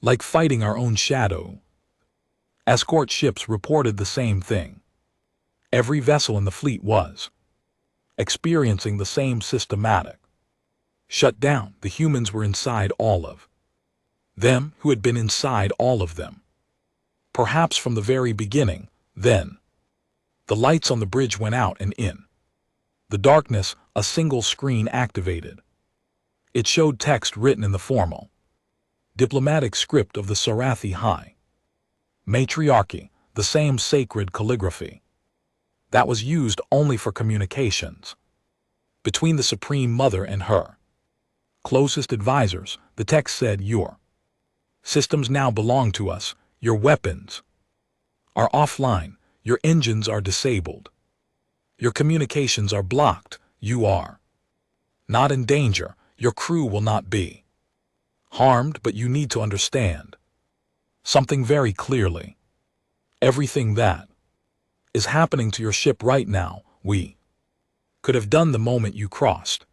[SPEAKER 1] like fighting our own shadow. Escort ships reported the same thing. Every vessel in the fleet was experiencing the same systematic shutdown. The humans were inside all of them, who had been inside all of them, perhaps from the very beginning. Then the lights on the bridge went out, and in the darkness a single screen activated. It showed text written in the formal diplomatic script of the Sarathi High Matriarchy, the same sacred calligraphy that was used only for communications between the Supreme Mother and her closest advisors. The text said, "Your systems now belong to us. Your weapons are offline. Your engines are disabled. Your communications are blocked. You are not in danger. Your crew will not be harmed, but you need to understand something very clearly. Everything that is happening to your ship right now, we could have done the moment you crossed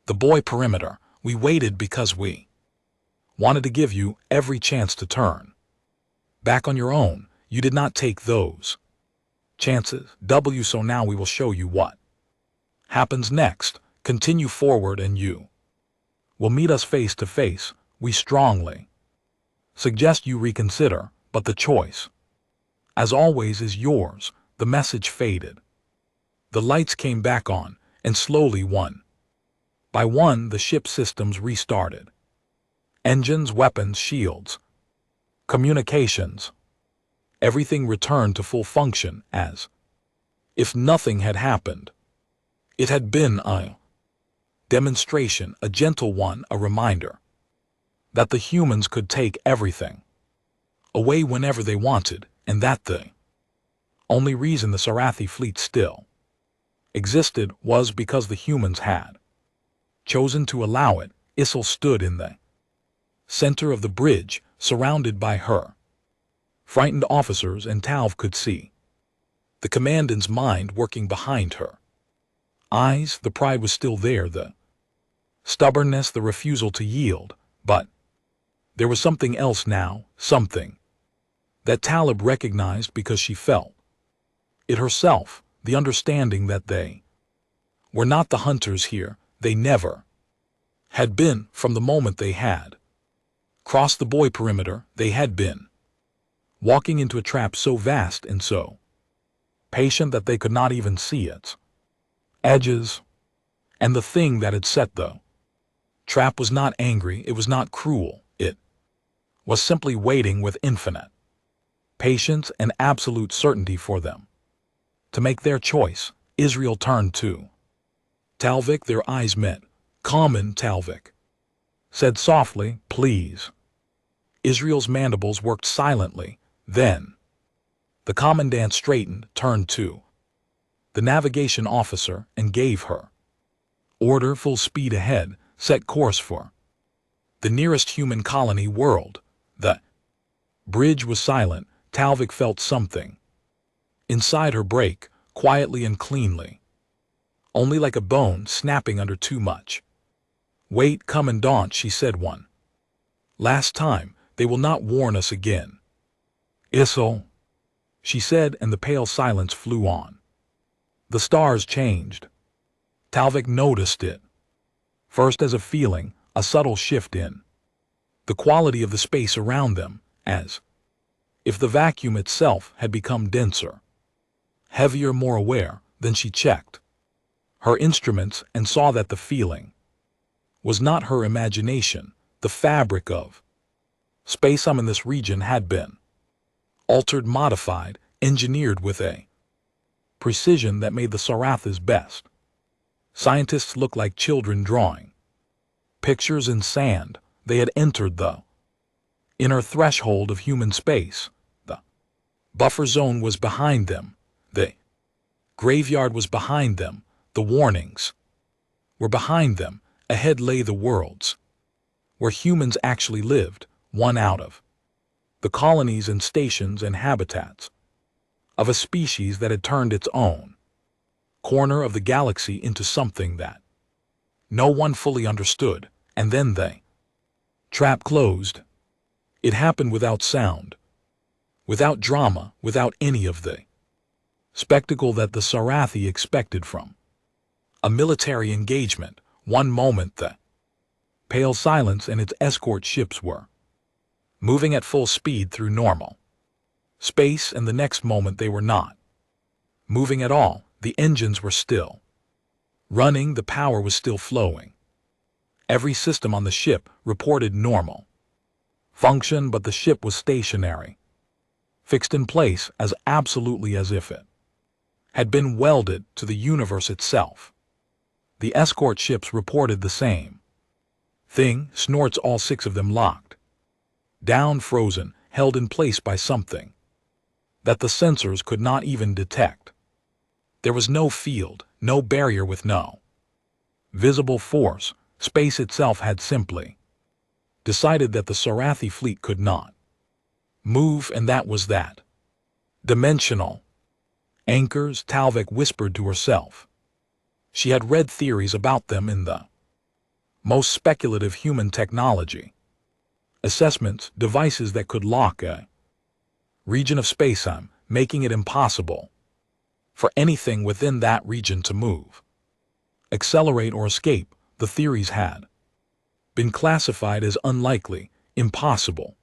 [SPEAKER 1] the buoy perimeter. We waited because we wanted to give you every chance to turn back on your own. You did not take those chances. So now we will show you what happens next. Continue forward and you will meet us face to face. We strongly suggest you reconsider, but the choice, as always, is yours. The message faded. The lights came back on, and slowly, one by one, the ship systems restarted. Engines, weapons, shields, communications. Everything returned to full function as if nothing had happened. It had been a demonstration, a gentle one, a reminder that the humans could take everything away whenever they wanted, and that the only reason the Sarathi fleet still existed was because the humans had chosen to allow it. Issel stood in the center of the bridge, surrounded by her frightened officers, and Talv could see the commandant's mind working behind her eyes. The pride was still there, the stubbornness, the refusal to yield, but there was something else now, something that Talib recognized because she felt it herself, the understanding that they were not the hunters here. They never had been. From the moment they had crossed the buoy perimeter, they had been walking into a trap so vast and so patient that they could not even see its edges. And the thing that had set the trap was not angry, it was not cruel, it was simply waiting with infinite patience and absolute certainty for them to make their choice. Israel turned to Talvik. Their eyes met. Common, Talvik said softly, please. Israel's mandibles worked silently. Then the commandant straightened, turned to the navigation officer, and gave her order: full speed ahead, set course for the nearest human colony world. The bridge was silent. Talvik felt something inside her break, quietly and cleanly, only like a bone snapping under too much weight. Commandant, she said one last time, they will not warn us again. Issel, she said, and the pale silence flew on. The stars changed. Talvik noticed it, first as a feeling, a subtle shift in the quality of the space around them, as if the vacuum itself had become denser, heavier, more aware. Then she checked her instruments and saw that the feeling was not her imagination. The fabric of space in this region had been altered, modified, engineered with a precision that made the Saratha's best scientists look like children drawing pictures in sand. They had entered the inner threshold of human space. The buffer zone was behind them. The graveyard was behind them. The warnings were behind them. Ahead lay the worlds where humans actually lived, one out of the colonies and stations and habitats of a species that had turned its own corner of the galaxy into something that no one fully understood. And then the trap closed. It happened without sound, without drama, without any of the spectacle that the Sarathi expected from a military engagement. One moment the pale silence and its escort ships were moving at full speed through normal space, and the next moment they were not moving at all. The engines were still running, the power was still flowing. Every system on the ship reported normal function, but the ship was stationary, fixed in place as absolutely as if it had been welded to the universe itself. The escort ships reported the same thing. Snorts, all 6 of them locked down, frozen, held in place by something that the sensors could not even detect. There was no field, no barrier with no visible force. Space itself had simply decided that the Sarathi fleet could not move, and that was that. Dimensional anchors, Talvik whispered to herself. She had read theories about them in the most speculative human technology assessments, devices that could lock a region of space-time, making it impossible for anything within that region to move, accelerate, or escape. The theories had been classified as unlikely, impossible.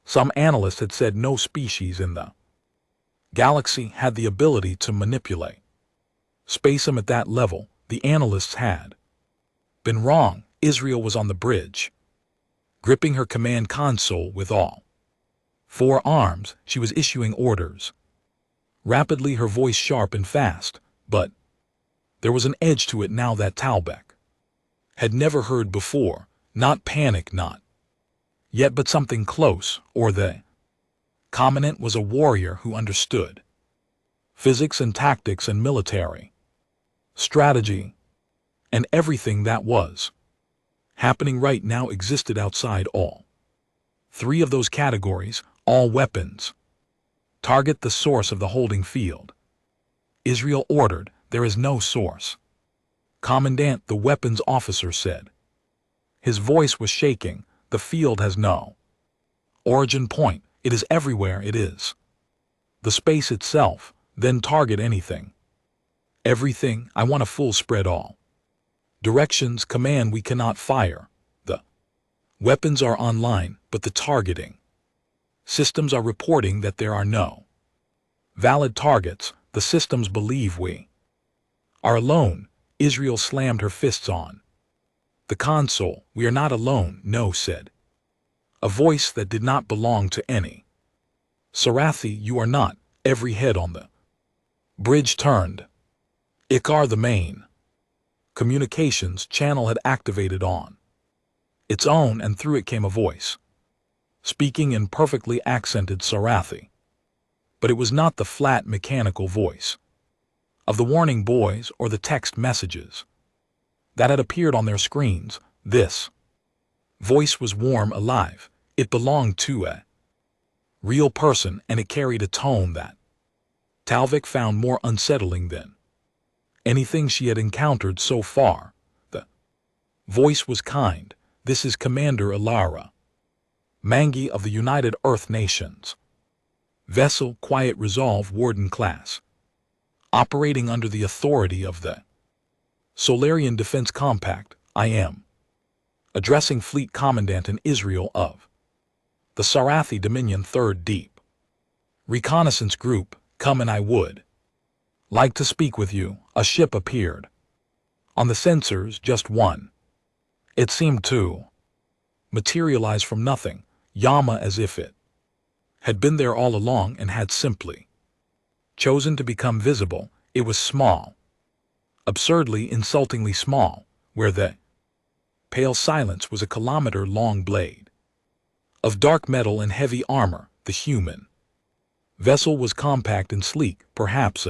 [SPEAKER 1] Some analysts had said no species in the galaxy had the ability to manipulate space-time at that level. The analysts had been wrong. Israel was on the bridge, gripping her command console with all four arms. She was issuing orders rapidly, her voice sharp and fast, but there was an edge to it now that Talbek had never heard before. Not panic, not yet, but something close. Or the commandant was a warrior who understood physics and tactics and military strategy, and everything that was happening right now existed outside all three of those categories. All weapons target the source of the holding field. Israel ordered. There is no source, Commandant, the weapons officer said. His voice was shaking. The field has no origin point. It is everywhere. It is the space itself. Then target anything. Everything. I want a full spread. All directions. Command, we cannot fire. The weapons are online, but the targeting systems are reporting that there are no valid targets. The systems believe we are alone. Israel slammed her fists on the console. We are not alone, no, said a voice that did not belong to any Sarathi. You are not. Every head on the bridge turned. Ikar, the main communications channel, had activated on its own, and through it came a voice, speaking in perfectly accented Sarathi. But it was not the flat, mechanical voice of the warning boys or the text messages that had appeared on their screens. This voice was warm, alive. It belonged to a real person, and it carried a tone that Talvik found more unsettling than anything she had encountered so far. The voice was kind. This is Commander Ilara Mangi of the United Earth Nations. Vessel, quiet resolve, warden class. Operating under the authority of the Solarian Defense Compact. I am addressing Fleet Commandant in Israel of the Sarathi Dominion 3rd Deep Reconnaissance Group. Come, and I would like to speak with you. A ship appeared on the sensors, just one. It seemed to materialize from nothing. Yama, as if it had been there all along and had simply chosen to become visible. It was small, absurdly, insultingly small, where the pale silence was a kilometer-long blade of dark metal and heavy armor. The human vessel was compact and sleek, perhaps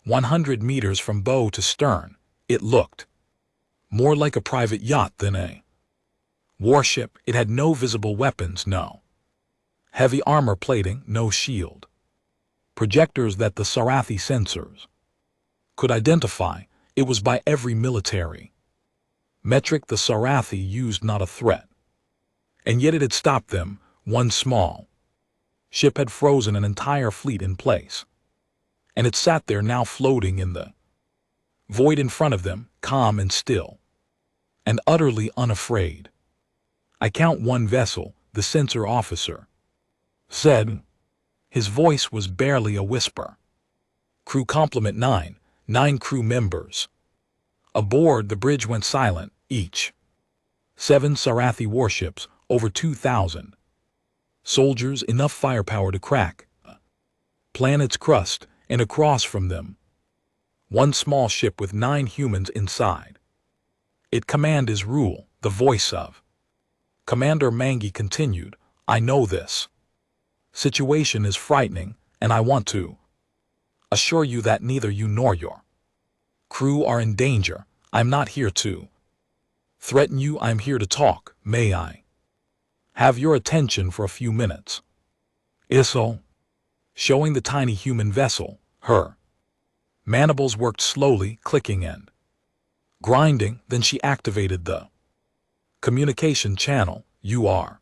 [SPEAKER 1] 100 meters from bow to stern. It looked more like a private yacht than a warship. It had no visible weapons, no heavy armor plating, no shield projectors that the Sarathi sensors could identify. It was by every military metric the Sarathi used not a threat. And yet it had stopped them. One small ship had frozen an entire fleet in place, and it sat there now, floating in the void in front of them, calm and still, and utterly unafraid. I count one vessel, the sensor officer said. His voice was barely a whisper. Crew complement 9 crew members. Aboard. The bridge went silent. Each 7 Sarathi warships, over 2,000 soldiers, enough firepower to crack a planet's crust, and across from them one small ship with 9 humans inside. It command is rule. The voice of Commander Mangi continued. I know this situation is frightening, and I want to Assure you that neither you nor your crew are in danger. I'm not here to threaten you. I'm here to talk. May I have your attention for a few minutes? Issel, showing the tiny human vessel, her mandibles worked slowly, clicking and grinding. Then she activated the communication channel. You are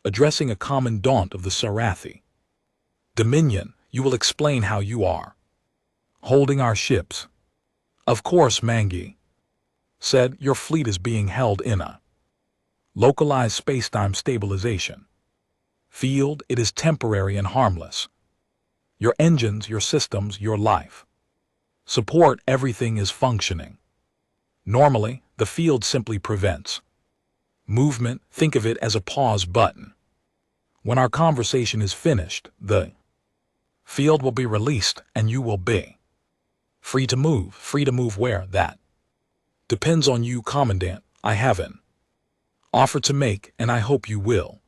[SPEAKER 1] addressing a commandant of the Sarathi Dominion. You will explain how you are holding our ships. Of course, Mangi said. Your fleet is being held in a localized space-time stabilization field. It is temporary and harmless. Your engines, your systems, your life support, everything is functioning normally. The field simply prevents movement. Think of it as a pause button. When our conversation is finished, the field will be released and you will be free to move. Free to move where? That depends on you, Commandant. I have an offer to make, and I hope you will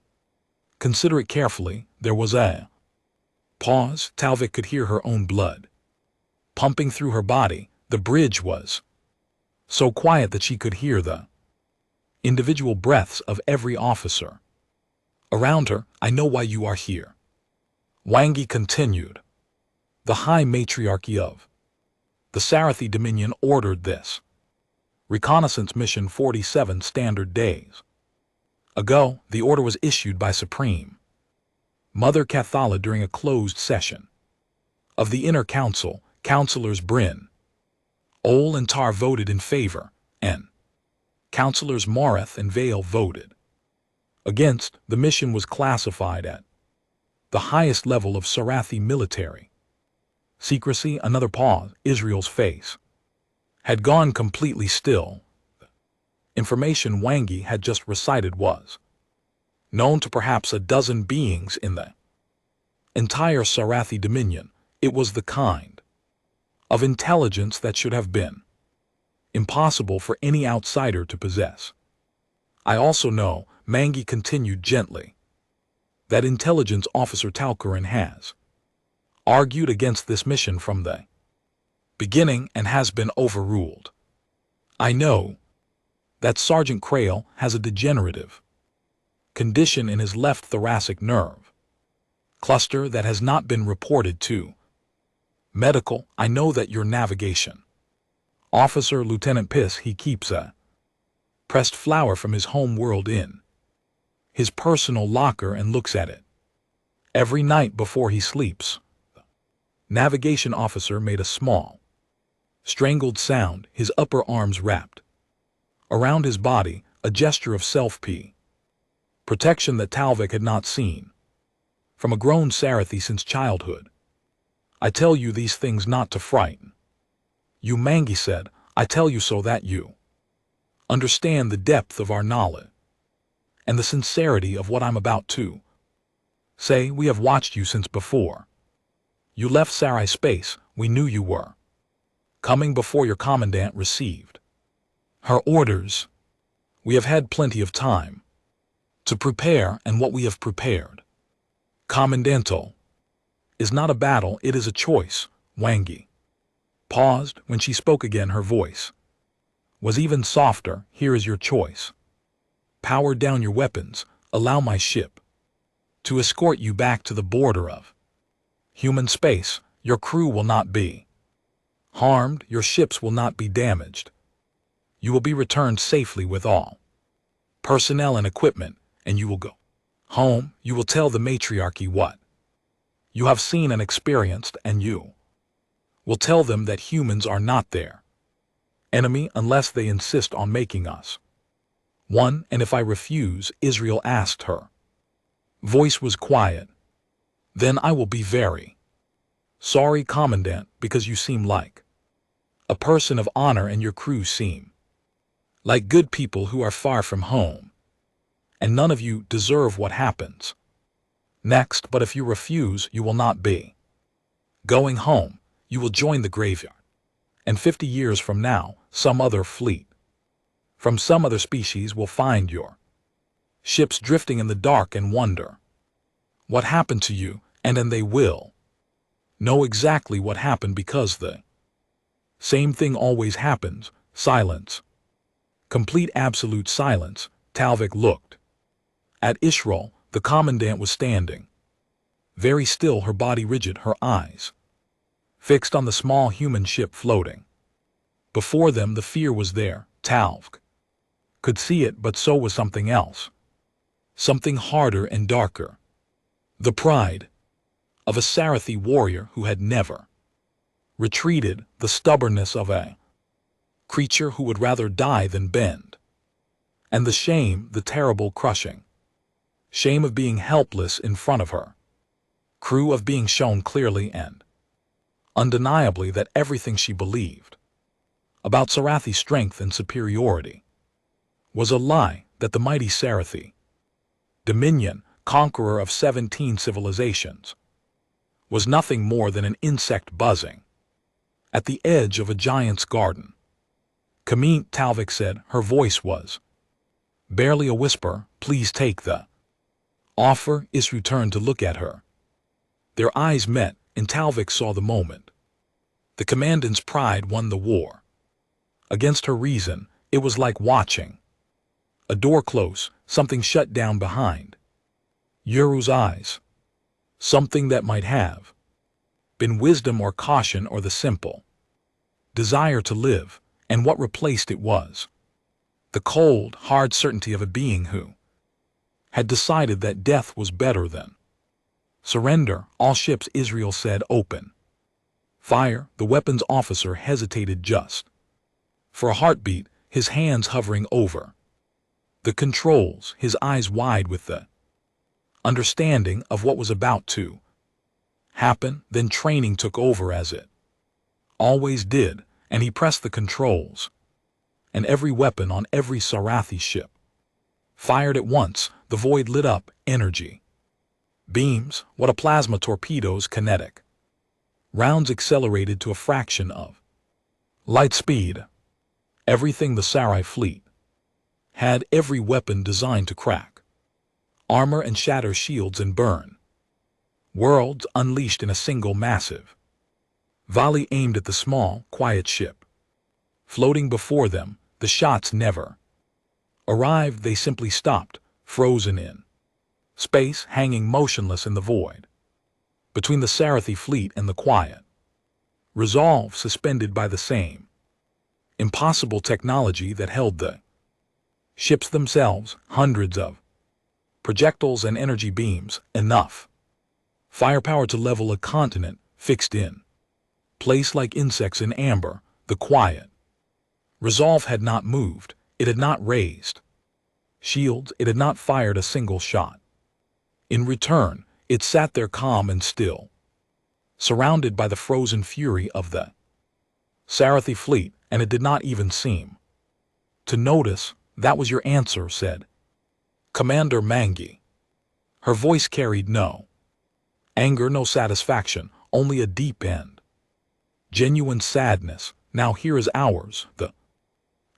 [SPEAKER 1] consider it carefully. There was a pause. Talvik could hear her own blood pumping through her body. The bridge was so quiet that she could hear the individual breaths of every officer around her. I know why you are here, Wangi continued. The High Matriarchy of the Sarathi Dominion ordered this reconnaissance mission 47 standard days ago. The order was issued by Supreme Mother Cathala during a closed session of the Inner Council. Councillors Bryn, Ol and Tar voted in favor, and Councillors Mareth and Vale voted against. The mission was classified at the highest level of Sarathi military secrecy. Another pause. Israel's face had gone completely still. The information Wangi had just recited was known to perhaps a dozen beings in the entire Sarathi Dominion. It was the kind of intelligence that should have been impossible for any outsider to possess. I also know, Mangi continued gently, that intelligence officer Talkurin has argued against this mission from the beginning and has been overruled. I know that Sergeant Crail has a degenerative condition in his left thoracic nerve cluster that has not been reported to medical. I know that your navigation officer, Lieutenant Piss, he keeps a pressed flower from his home world in his personal locker and looks at it every night before he sleeps. The navigation officer made a small, strangled sound, his upper arms wrapped around his body, a gesture of self-protection that Talvik had not seen from a grown Sarathi since childhood. I tell you these things not to frighten you, Mangi said. I tell you so that you understand the depth of our knowledge and the sincerity of what I'm about to say. We have watched you since before you left Sarai space. We knew you were coming before your commandant received her orders. We have had plenty of time to prepare, and what we have prepared, Commandantal, is not a battle, it is a choice. Wangi paused. When she spoke again, her voice was even softer. Here is your choice. Power down your weapons. Allow my ship to escort you back to the border of human space. Your crew will not be harmed. Your ships will not be damaged. You will be returned safely with all personnel and equipment, and you will go home. You will tell the matriarchy what you have seen and experienced, and you will tell them that humans are not their enemy unless they insist on making us one. And if I refuse, Israel asked her voice was quiet, then I will be very sorry, Commandant, because you seem like a person of honor and your crew seem like good people who are far from home, and none of you deserve what happens next. But if you refuse, you will not be going home. You will join the graveyard, and 50 years from now, some other fleet from some other species will find your ships drifting in the dark and wonder what happened to you, and then they will know exactly what happened because the same thing always happens, silence. Complete absolute silence. Talvik looked. At Israel, the commandant was standing. Very still, her body rigid, her eyes fixed on the small human ship floating. Before them the fear was there. Talvik could see it, but so was something else. Something harder and darker. The pride of a Sarathi warrior who had never retreated, the stubbornness of a creature who would rather die than bend. And the shame, the terrible crushing shame of being helpless in front of her crew, of being shown clearly and undeniably that everything she believed about Sarathi's strength and superiority was a lie, that the mighty Sarathi, dominion, conqueror of 17 civilizations, was nothing more than an insect buzzing at the edge of a giant's garden. Kameen, Talvik said, her voice was barely a whisper, please take the offer. Isru turned to look at her. Their eyes met, and Talvik saw the moment. The commandant's pride won the war against her reason. It was like watching a door close, something shut down behind Yuru's eyes. Something that might have been wisdom or caution or the simple desire to live, and what replaced it was the cold, hard certainty of a being who had decided that death was better than surrender. All ships, Israel said, open fire. The weapons officer hesitated just for a heartbeat, his hands hovering over the controls, his eyes wide with the understanding of what was about to happen. Then training took over, as it always did, and he pressed the controls, and every weapon on every Sarathi ship fired at once. The void lit up, energy beams, what a plasma torpedoes, kinetic rounds accelerated to a fraction of light speed. Everything the Sarai fleet had, every weapon designed to crack armor and shatter shields and burn worlds, unleashed in a single massive volley aimed at the small, quiet ship floating before them. The shots never arrived, they simply stopped, frozen in space, hanging motionless in the void between the Sarathi fleet and the quiet resolve, suspended by the same impossible technology that held the ships themselves. Hundreds of projectiles and energy beams, enough firepower to level a continent, fixed in place like insects in amber. The quiet resolve had not moved, it had not raised shields, it had not fired a single shot. In return, it sat there calm and still, surrounded by the frozen fury of the Sarathi fleet, and it did not even seem to notice. That was your answer, said Commander Mangi. Her voice carried no anger, no satisfaction, only a deep and genuine sadness. Now here is ours. The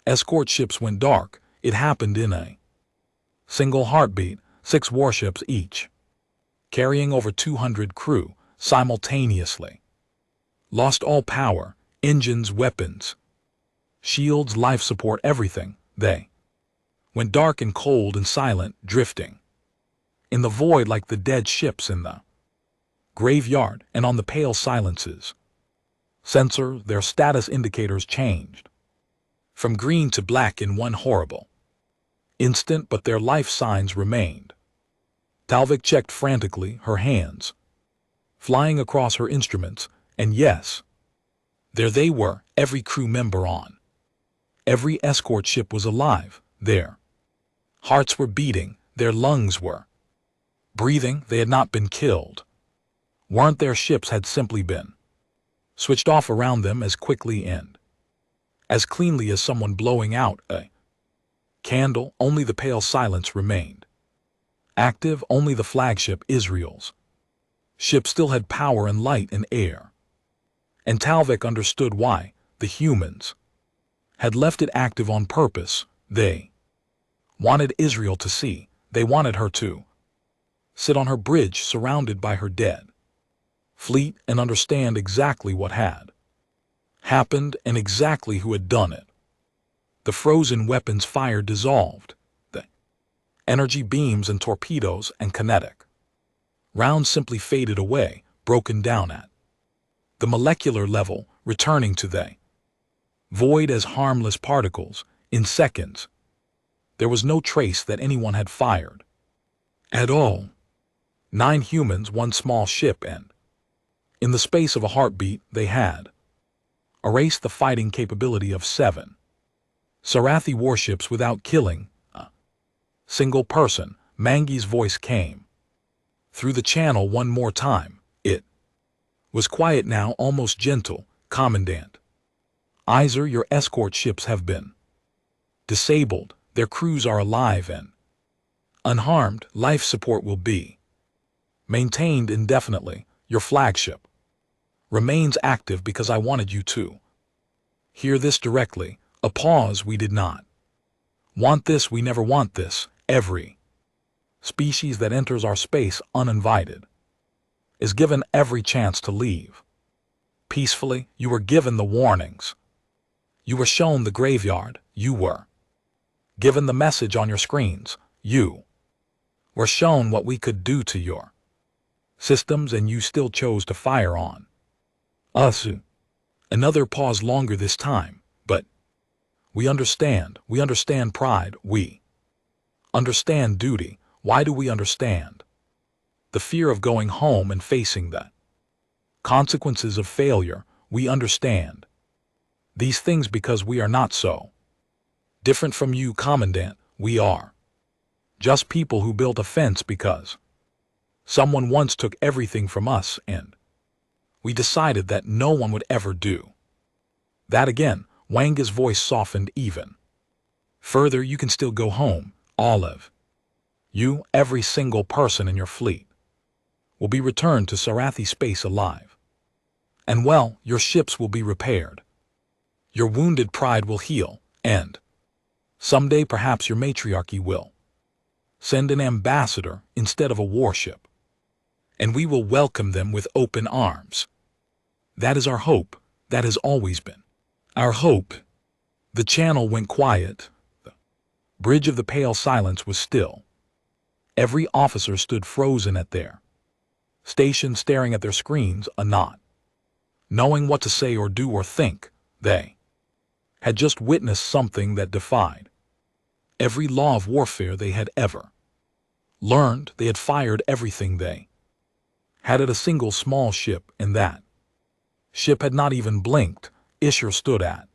[SPEAKER 1] escort ships went dark. It happened in a single heartbeat. 6 warships each, carrying over 200 crew, simultaneously lost all power, engines, weapons, shields, life support, everything. They went dark and cold and silent, drifting in the void like the dead ships in the graveyard. And on the pale silences sensor, their status indicators changed from green to black in one horrible instant, but their life signs remained. Talvik checked frantically, her hands flying across her instruments, and yes, there they were, every crew member on every escort ship was alive. Their hearts were beating, their lungs were breathing. They had not been killed. Weren't their ships had simply been switched off around them as quickly and as cleanly as someone blowing out a candle. Only the pale silence remained active, only the flagship, Israel's ship, still had power and light and air. And Talvik understood why. The humans had left it active on purpose. They wanted Israel to see. They wanted her to sit on her bridge, surrounded by her dead fleet and understand exactly what had happened and exactly who had done it. The frozen weapons fire dissolved, the energy beams and torpedoes and kinetic rounds simply faded away, broken down at the molecular level, returning to the void as harmless particles in seconds. There was no trace that anyone had fired at all. 9 humans, 1 small ship, and in the space of a heartbeat they had erased the fighting capability of 7 Sarathi warships without killing a single person. Mangi's voice came through the channel one more time. It was quiet now, almost gentle. Commandant Iser, your escort ships have been disabled. Their crews are alive and unharmed. Life support will be maintained indefinitely. Your flagship remains active because I wanted you to hear this directly. A pause. We did not want this. We never want this. Every species that enters our space uninvited is given every chance to leave peacefully. You were given the warnings. You were shown the graveyard. You were given the message on your screens. You were shown what we could do to your systems, and you still chose to fire on us. Another pause, longer this time. But we understand. We understand pride. We understand duty. Why do we understand? The fear of going home and facing the consequences of failure. We understand these things because we are not so different from you, Commandant. We are just people who built a fence because someone once took everything from us, and we decided that no one would ever do that again. Wanga's voice softened even further. You can still go home. All of you, every single person in your fleet, will be returned to Sarathi space alive. And well, your ships will be repaired. Your wounded pride will heal, and someday perhaps your matriarchy will send an ambassador instead of a warship, and we will welcome them with open arms. That is our hope. That has always been our hope. The channel went quiet. The bridge of the pale silence was still. Every officer stood frozen at their station, staring at their screens, not knowing what to say or do or think. They had just witnessed something that defied every law of warfare they had ever learned. They had fired everything they had at a single small ship, and that ship had not even blinked. Isher stood at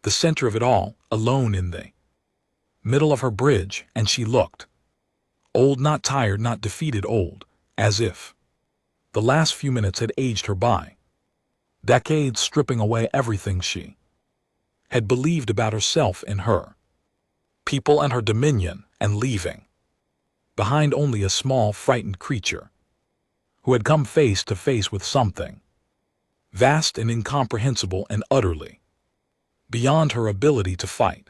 [SPEAKER 1] the center of it all, alone in the middle of her bridge, and she looked old, not tired, not defeated, old, as if the last few minutes had aged her by decades, stripping away everything she had believed about herself and her people and her dominion, and leaving behind only a small, frightened creature who had come face to face with something vast and incomprehensible and utterly beyond her ability to fight.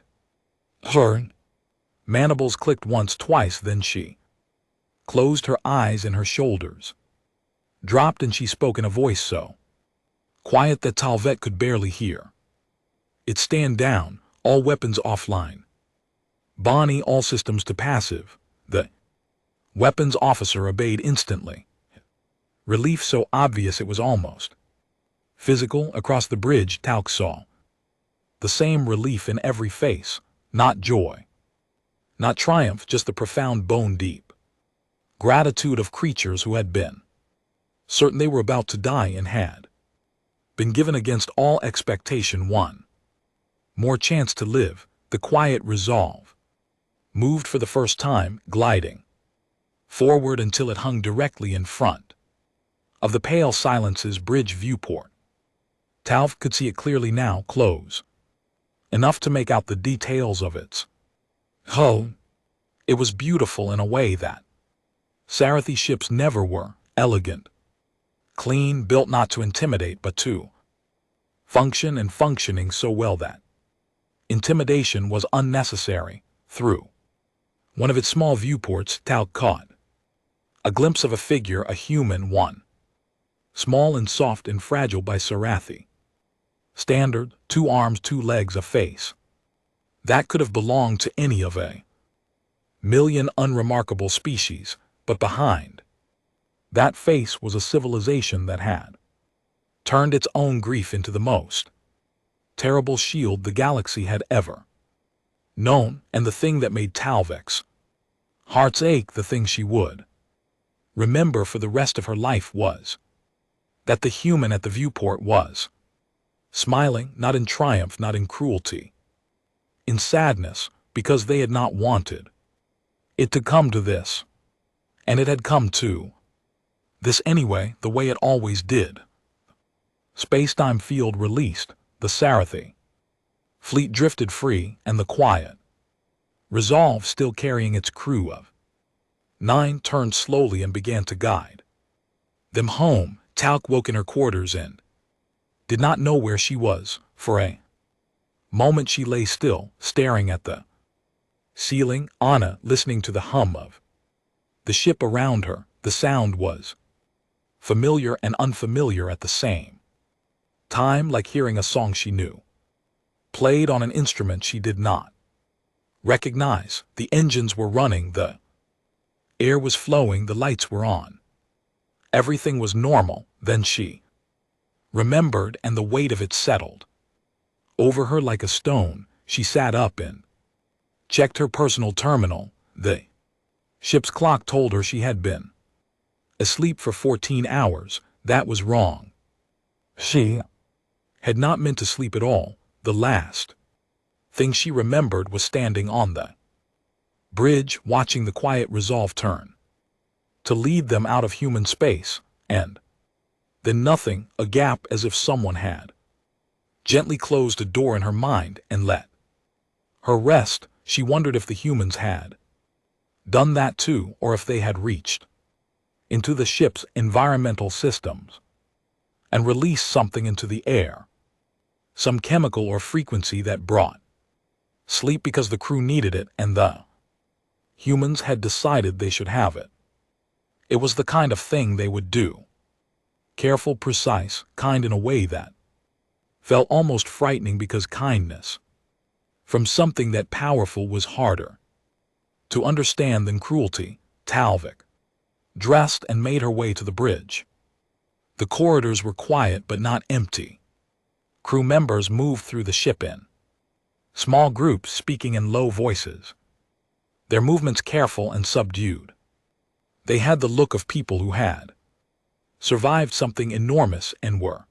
[SPEAKER 1] Her mandibles clicked once, twice, then she closed her eyes and her shoulders dropped, and she spoke in a voice so quiet that Talvet could barely hear it. Stand down, all weapons offline. Bonnie, all systems to passive. The weapons officer obeyed instantly. Relief so obvious it was almost physical. Across the bridge, Talk saw the same relief in every face. Not joy, not triumph, just the profound, bone-deep gratitude of creatures who had been certain they were about to die and had been given against all expectation one more chance to live. The quiet resolve moved for the first time, gliding forward until it hung directly in front of the pale silence's bridge viewport. Talv could see it clearly now, close enough to make out the details of its hull. It was beautiful in a way that Sarathi ships never were. Elegant, clean, built not to intimidate but to function, and functioning so well that intimidation was unnecessary. Through one of its small viewports, Talc caught a glimpse of a figure, a human one, small and soft and fragile by Sarathi. Standard, 2 arms, 2 legs, a face. That could have belonged to any of a million unremarkable species, but behind that face was a civilization that had turned its own grief into the most terrible shield the galaxy had ever known, and the thing that made Talvik's heart's ache, the thing she would remember for the rest of her life, was that the human at the viewport was smiling, not in triumph, not in cruelty, in sadness, because they had not wanted it to come to this. And it had come to this anyway, the way it always did. Space-time field released, the Sarathi fleet drifted free, and the quiet Resolve, still carrying its crew of 9, turned slowly and began to guide them home. Talk woke in her quarters and did not know where she was. For a moment she lay still, staring at the ceiling, Anna listening to the hum of the ship around her. The sound was familiar and unfamiliar at the same time, like hearing a song she knew, played on an instrument she did not recognize. The engines were running, the air was flowing, the lights were on. Everything was normal. Then she remembered, and the weight of it settled over her like a stone. She sat up and checked her personal terminal. The ship's clock told her she had been asleep for 14 hours. That was wrong. She had not meant to sleep at all. The last thing she remembered was standing on the bridge, watching the quiet Resolve turn to lead them out of human space, and then nothing, a gap, as if someone had gently closed a door in her mind and let her rest. She wondered if the humans had done that too, or if they had reached into the ship's environmental systems and released something into the air, some chemical or frequency that brought sleep because the crew needed it and the humans had decided they should have it. It was the kind of thing they would do. Careful, precise, kind, in a way that felt almost frightening, because kindness from something that powerful was harder to understand than cruelty. Talvik dressed and made her way to the bridge. The corridors were quiet but not empty. Crew members moved through the ship in small groups, speaking in low voices, their movements careful and subdued. They had the look of people who had survived something enormous and were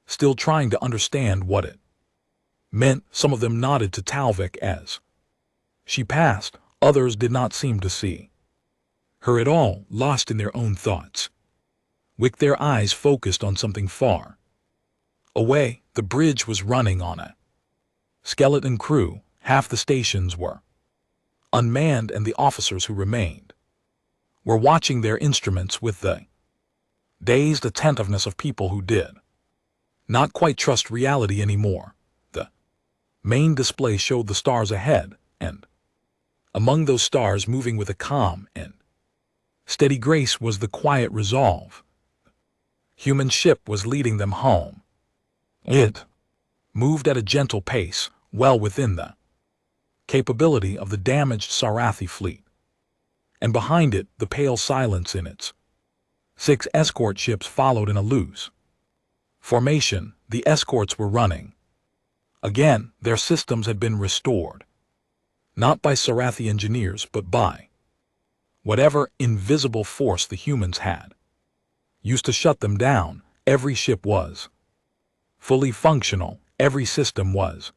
[SPEAKER 1] still trying to understand what it meant. Some of them nodded to Talvik as she passed. Others did not seem to see her at all, lost in their own thoughts, with their eyes focused on something far away. The bridge was running on a skeleton crew. Half the stations were unmanned, and the officers who remained were watching their instruments with the dazed attentiveness of people who did not quite trust reality anymore. The main display showed the stars ahead, and among those stars, moving with a calm and steady grace, was the quiet Resolve. Human ship was leading them home. It moved at a gentle pace, well within the capability of the damaged Sarathi fleet. And behind it, the pale silence in its 6 escort ships followed in a loose formation. The escorts were running. Again, their systems had been restored, not by Sarathi engineers, but by whatever invisible force the humans had used to shut them down. Every ship was fully functional. Every system was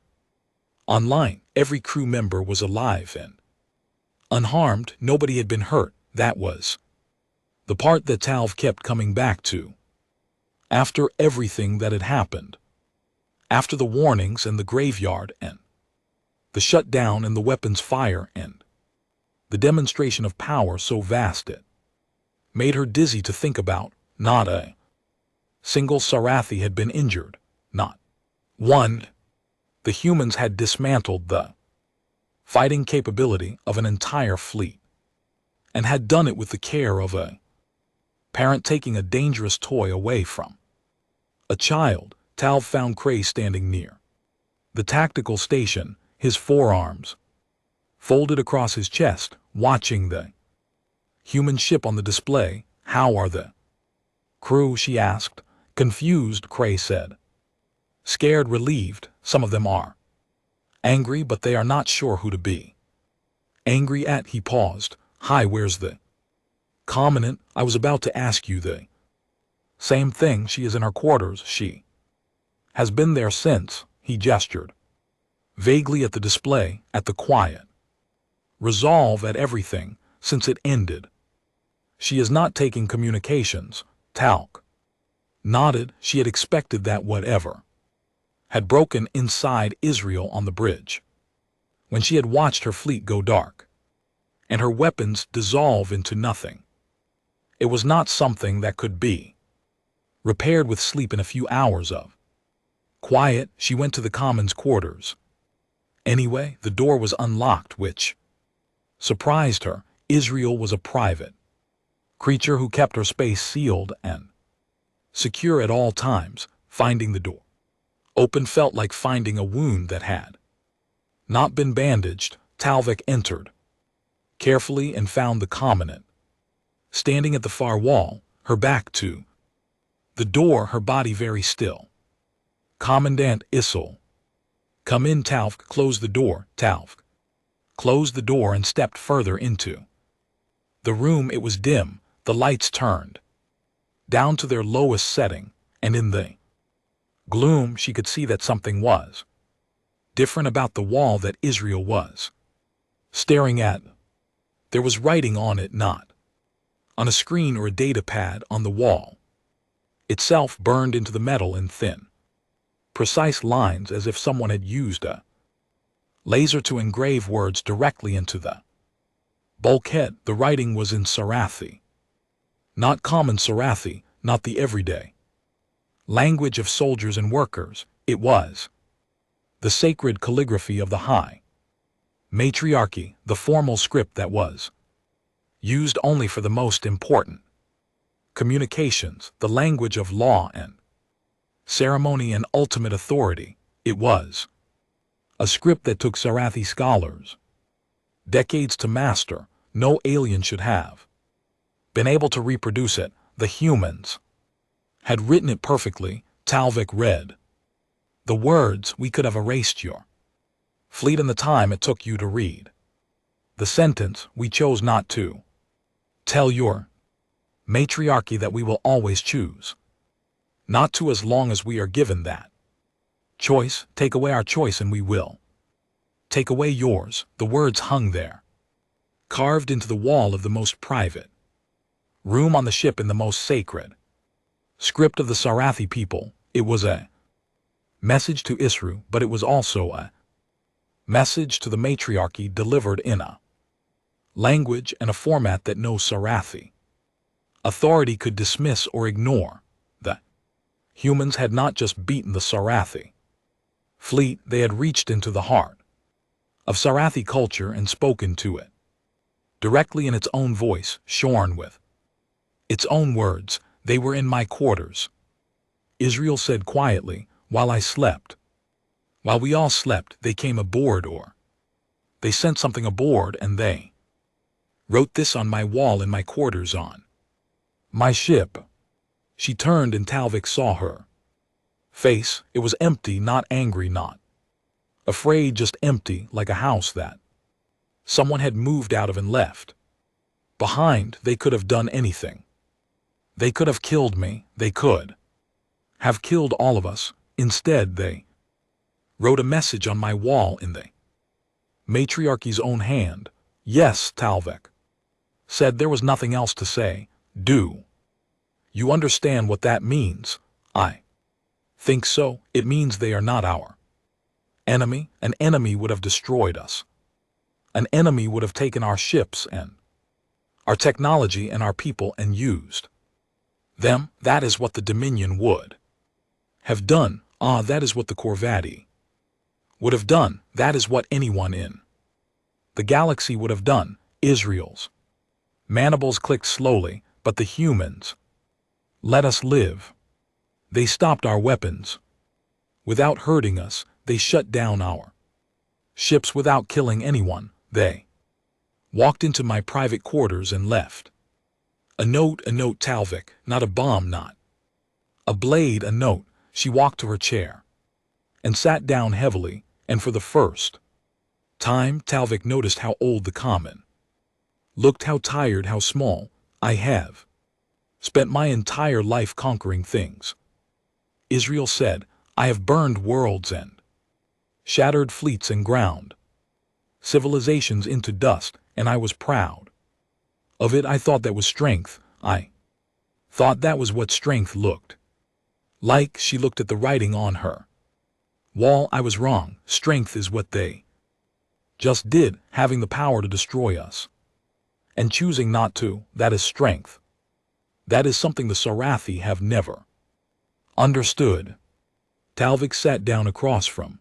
[SPEAKER 1] online. Every crew member was alive and unharmed. Nobody had been hurt. That was the part that Talv kept coming back to. After everything that had happened, after the warnings and the graveyard and the shutdown and the weapons fire and the demonstration of power so vast it made her dizzy to think about. Not a single Sarathi had been injured. Not one. The humans had dismantled the fighting capability of an entire fleet, and had done it with the care of a Parent taking a dangerous toy away from a child. Tal found Cray standing near the tactical station, his forearms folded across his chest, watching the human ship on the display. How are the crew? She asked. Confused, Cray said. Scared, relieved, some of them are. Angry, but they are not sure who to be angry at. He paused. Hi, where's the commandant? I was about to ask you the same thing. She is in her quarters. She has been there since. He gestured vaguely at the display, at the quiet resolve at everything since it ended. She is not taking communications. Talc nodded. She had expected that whatever had broken inside Israel on the bridge, when she had watched her fleet go dark and her weapons dissolve into nothing, it was not something that could be repaired with sleep in a few hours of quiet. She went to the commons quarters. Anyway, the door was unlocked, which surprised her. Israel was a private creature who kept her space sealed and secure at all times. Finding the door open felt like finding a wound that had not been bandaged. Talvik entered carefully and found the commandant standing at the far wall, her back to the door, her body very still. Commandant Issel. Come in. Talvik closed the door. Talvik closed the door and stepped further into the room. It was dim. The lights turned down to their lowest setting, and in the gloom she could see that something was different about the wall that Israel was staring at. There was writing on it, not on a screen or a data pad. On the wall itself, burned into the metal in thin, precise lines, as if someone had used a laser to engrave words directly into the bulkhead. The writing was in Sarathi. Not common Sarathi, not the everyday language of soldiers and workers. It was the sacred calligraphy of the high matriarchy, the formal script that was used only for the most important communications, the language of law and ceremony and ultimate authority. It was a script that took Sarathi scholars decades to master. No alien should have been able to reproduce it. The humans had written it perfectly. Talvik read the words. We could have erased your fleet in the time it took you to read the sentence. We chose not to. Tell your matriarchy that we will always choose not to, as long as we are given that choice. Take away our choice and we will take away yours. The words hung there, carved into the wall of the most private room on the ship, in the most sacred script of the Sarathi people. It was a message to Isru, but it was also a message to the matriarchy, delivered in a language and a format that no Sarathi authority could dismiss or ignore. The humans had not just beaten the Sarathi fleet, they had reached into the heart of Sarathi culture and spoken to it directly in its own voice, shorn with its own words. They were in my quarters, Israel said quietly, while I slept. While we all slept, they came aboard, or they sent something aboard, and they wrote this on my wall in my quarters on my ship. She turned and Talvik saw her face. It was empty, not angry, not afraid, just empty, like a house that someone had moved out of and left behind. They could have done anything. They could have killed me. They could have killed all of us. Instead, they wrote a message on my wall in the matriarchy's own hand. Yes, Talvik said. There was nothing else to say. Do you understand what that means? I think so. It means they are not our enemy. An enemy would have destroyed us. An enemy would have taken our ships and our technology and our people and used them. That is what the Dominion would have done. That is what the Corvadi would have done. That is what anyone in the galaxy would have done. Israel's mandibles clicked slowly, but the humans Let us live. They stopped our weapons. Without hurting us, they shut down our ships without killing anyone. They walked into my private quarters and left. A note, Talvik, not a bomb, not a blade, a note. She walked to her chair and sat down heavily, and for the first time Talvik noticed how old the common looked, how tired, how small. I have spent my entire life conquering things, Israel said. I have burned worlds and shattered fleets and ground civilizations into dust, and I was proud of it. I thought that was strength. I thought that was what strength looked like. She looked at the writing on her wall. I was wrong. Strength is what they just did, having the power to destroy us and choosing not to. That is strength. That is something the Sarathi have never understood. Talvik sat down across from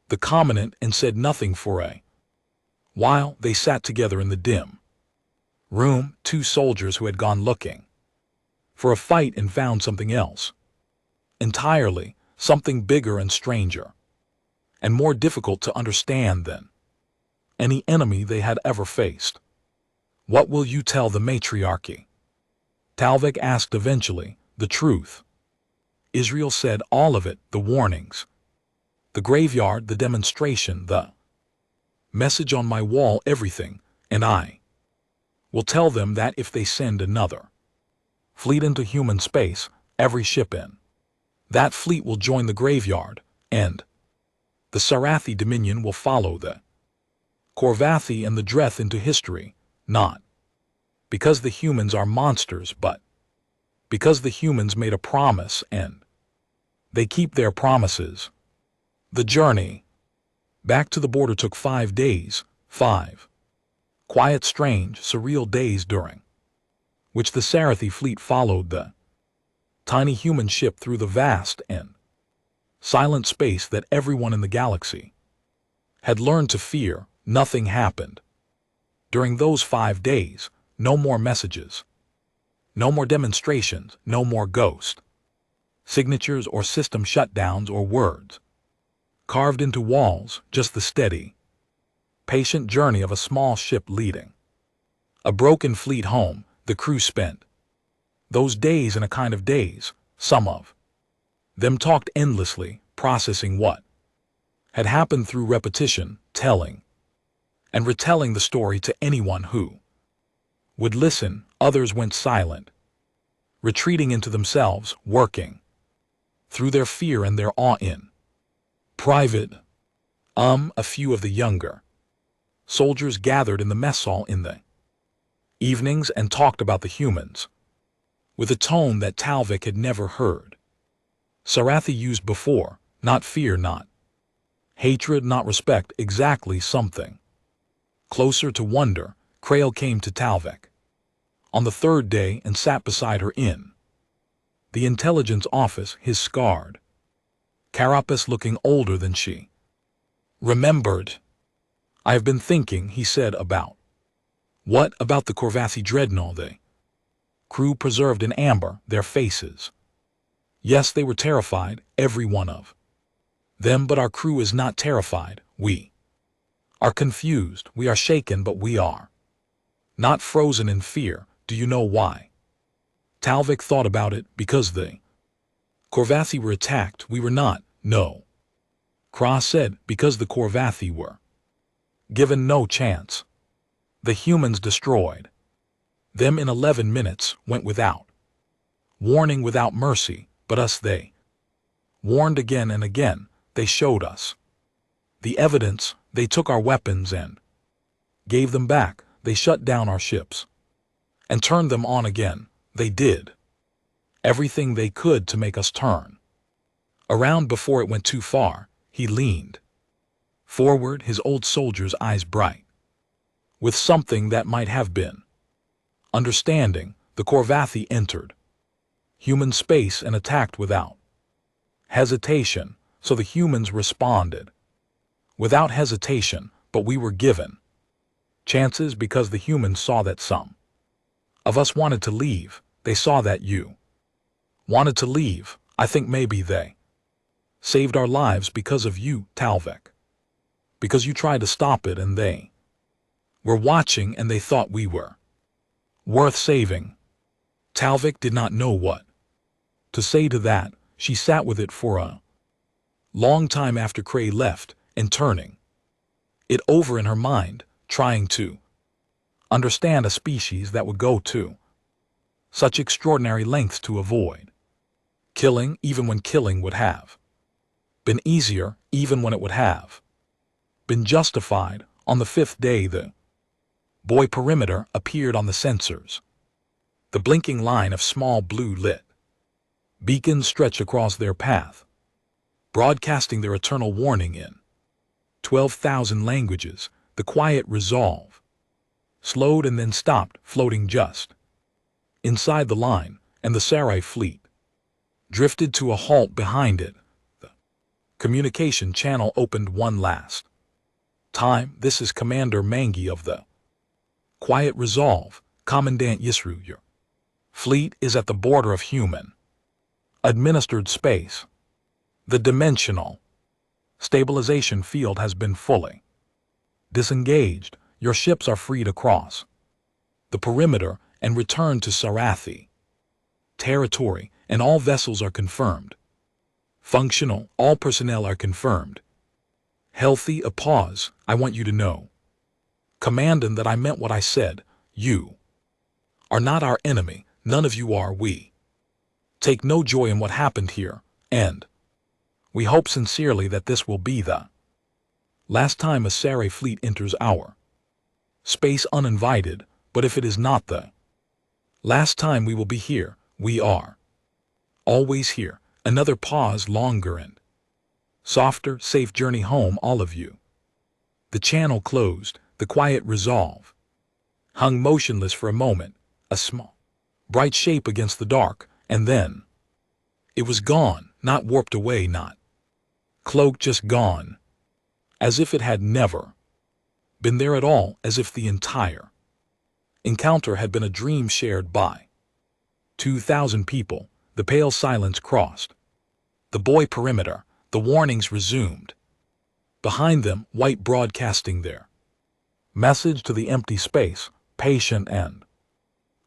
[SPEAKER 1] the commandant and said nothing for a while. They sat together in the dim room, two soldiers who had gone looking for a fight and found something else entirely, something bigger and stranger and more difficult to understand than any enemy they had ever faced. What will you tell the matriarchy? Talvik asked eventually. The truth, Israel said. All of it, the warnings, the graveyard, the demonstration, the message on my wall, everything. And I will tell them that if they send another fleet into human space, every ship in that fleet will join the graveyard, and the Sarathi Dominion will follow the Korvathi and the Dreth into history, not because the humans are monsters, but because the humans made a promise and they keep their promises. The journey back to the border took 5 days, 5 quiet, strange, surreal days during which the Sarathi fleet followed the tiny human ship through the vast and silent space that everyone in the galaxy had learned to fear. Nothing happened during those 5 days. No more messages, no more demonstrations, no more ghost signatures or system shutdowns or words carved into walls, just the steady, patient journey of a small ship leading a broken fleet home. The crew spent those days in a kind of daze. Some of them talked endlessly, processing what had happened through repetition, telling and retelling the story to anyone who would listen. Others went silent, retreating into themselves, working through their fear and their awe in private. A few of the younger soldiers gathered in the mess hall in the evenings and talked about the humans with a tone that Talvik had never heard Sarathi used before. Not fear, not hatred, not respect, exactly something closer to wonder. Krail came to Talvik on the 3rd day and sat beside her in the intelligence office, his scarred carapace looking older than she remembered. I have been thinking, he said. About what? About the Korvathi dreadnought. The crew preserved in amber, their faces. Yes, they were terrified, every one of them, but our crew is not terrified. We are confused, we are shaken, but we are not frozen in fear. Do you know why? Talvik thought about it. Because the Korvathi were attacked. We were not. No. Kra said. Because the Korvathi were given no chance. The humans destroyed them in 11 minutes, went without warning, without mercy. But us they warned again and again. They showed us the evidence. They took our weapons and gave them back. They shut down our ships and turned them on again. They did everything they could to make us turn around before it went too far. He leaned forward, his old soldier's eyes bright with something that might have been understanding. The Korvathi entered human space and attacked without hesitation, so the humans responded without hesitation, but we were given chances because the humans saw that some of us wanted to leave. They saw that you Wanted to leave. I think maybe they saved our lives because of you, Talvik. Because you tried to stop it and they were watching and they thought we were worth saving. Talvik did not know what to say to that. She sat with it for a long time after Cray left and turning it over in her mind, trying to understand a species that would go to such extraordinary lengths to avoid killing, even when killing would have been easier, even when it would have been justified. On the fifth day, the boy perimeter appeared on the sensors. The blinking line of small blue lit beacons stretched across their path, broadcasting their eternal warning in 12,000 languages. The quiet resolve slowed and then stopped, floating just inside the line, and the Sarai fleet drifted to a halt behind it. The communication channel opened one last time. This is Commander Mangi of the Quiet Resolve. Commandant Yisru, your fleet is at the border of human administered space. The dimensional stabilization field has been fully disengaged. Your ships are free to cross the perimeter and return to Sarathi territory, and all vessels are confirmed functional. All personnel are confirmed healthy. A pause. I want you to know, Commandant, that I meant what I said. You are not our enemy. None of you are. We take no joy in what happened here, and we hope sincerely that this will be the last time a Sarai fleet enters our space uninvited. But if it is not the last time we will be here, we are always here. Another pause, longer and softer. Safe journey home, all of you. The channel closed. The quiet resolve hung motionless for a moment, a small, bright shape against the dark, and then it was gone. Not warped away, not cloaked, just gone. As if it had never been there at all, as if the entire encounter had been a dream shared by 2,000 people. The pale silence crossed the boy perimeter. The warnings resumed. Behind them, white broadcasting their message to the empty space, patient and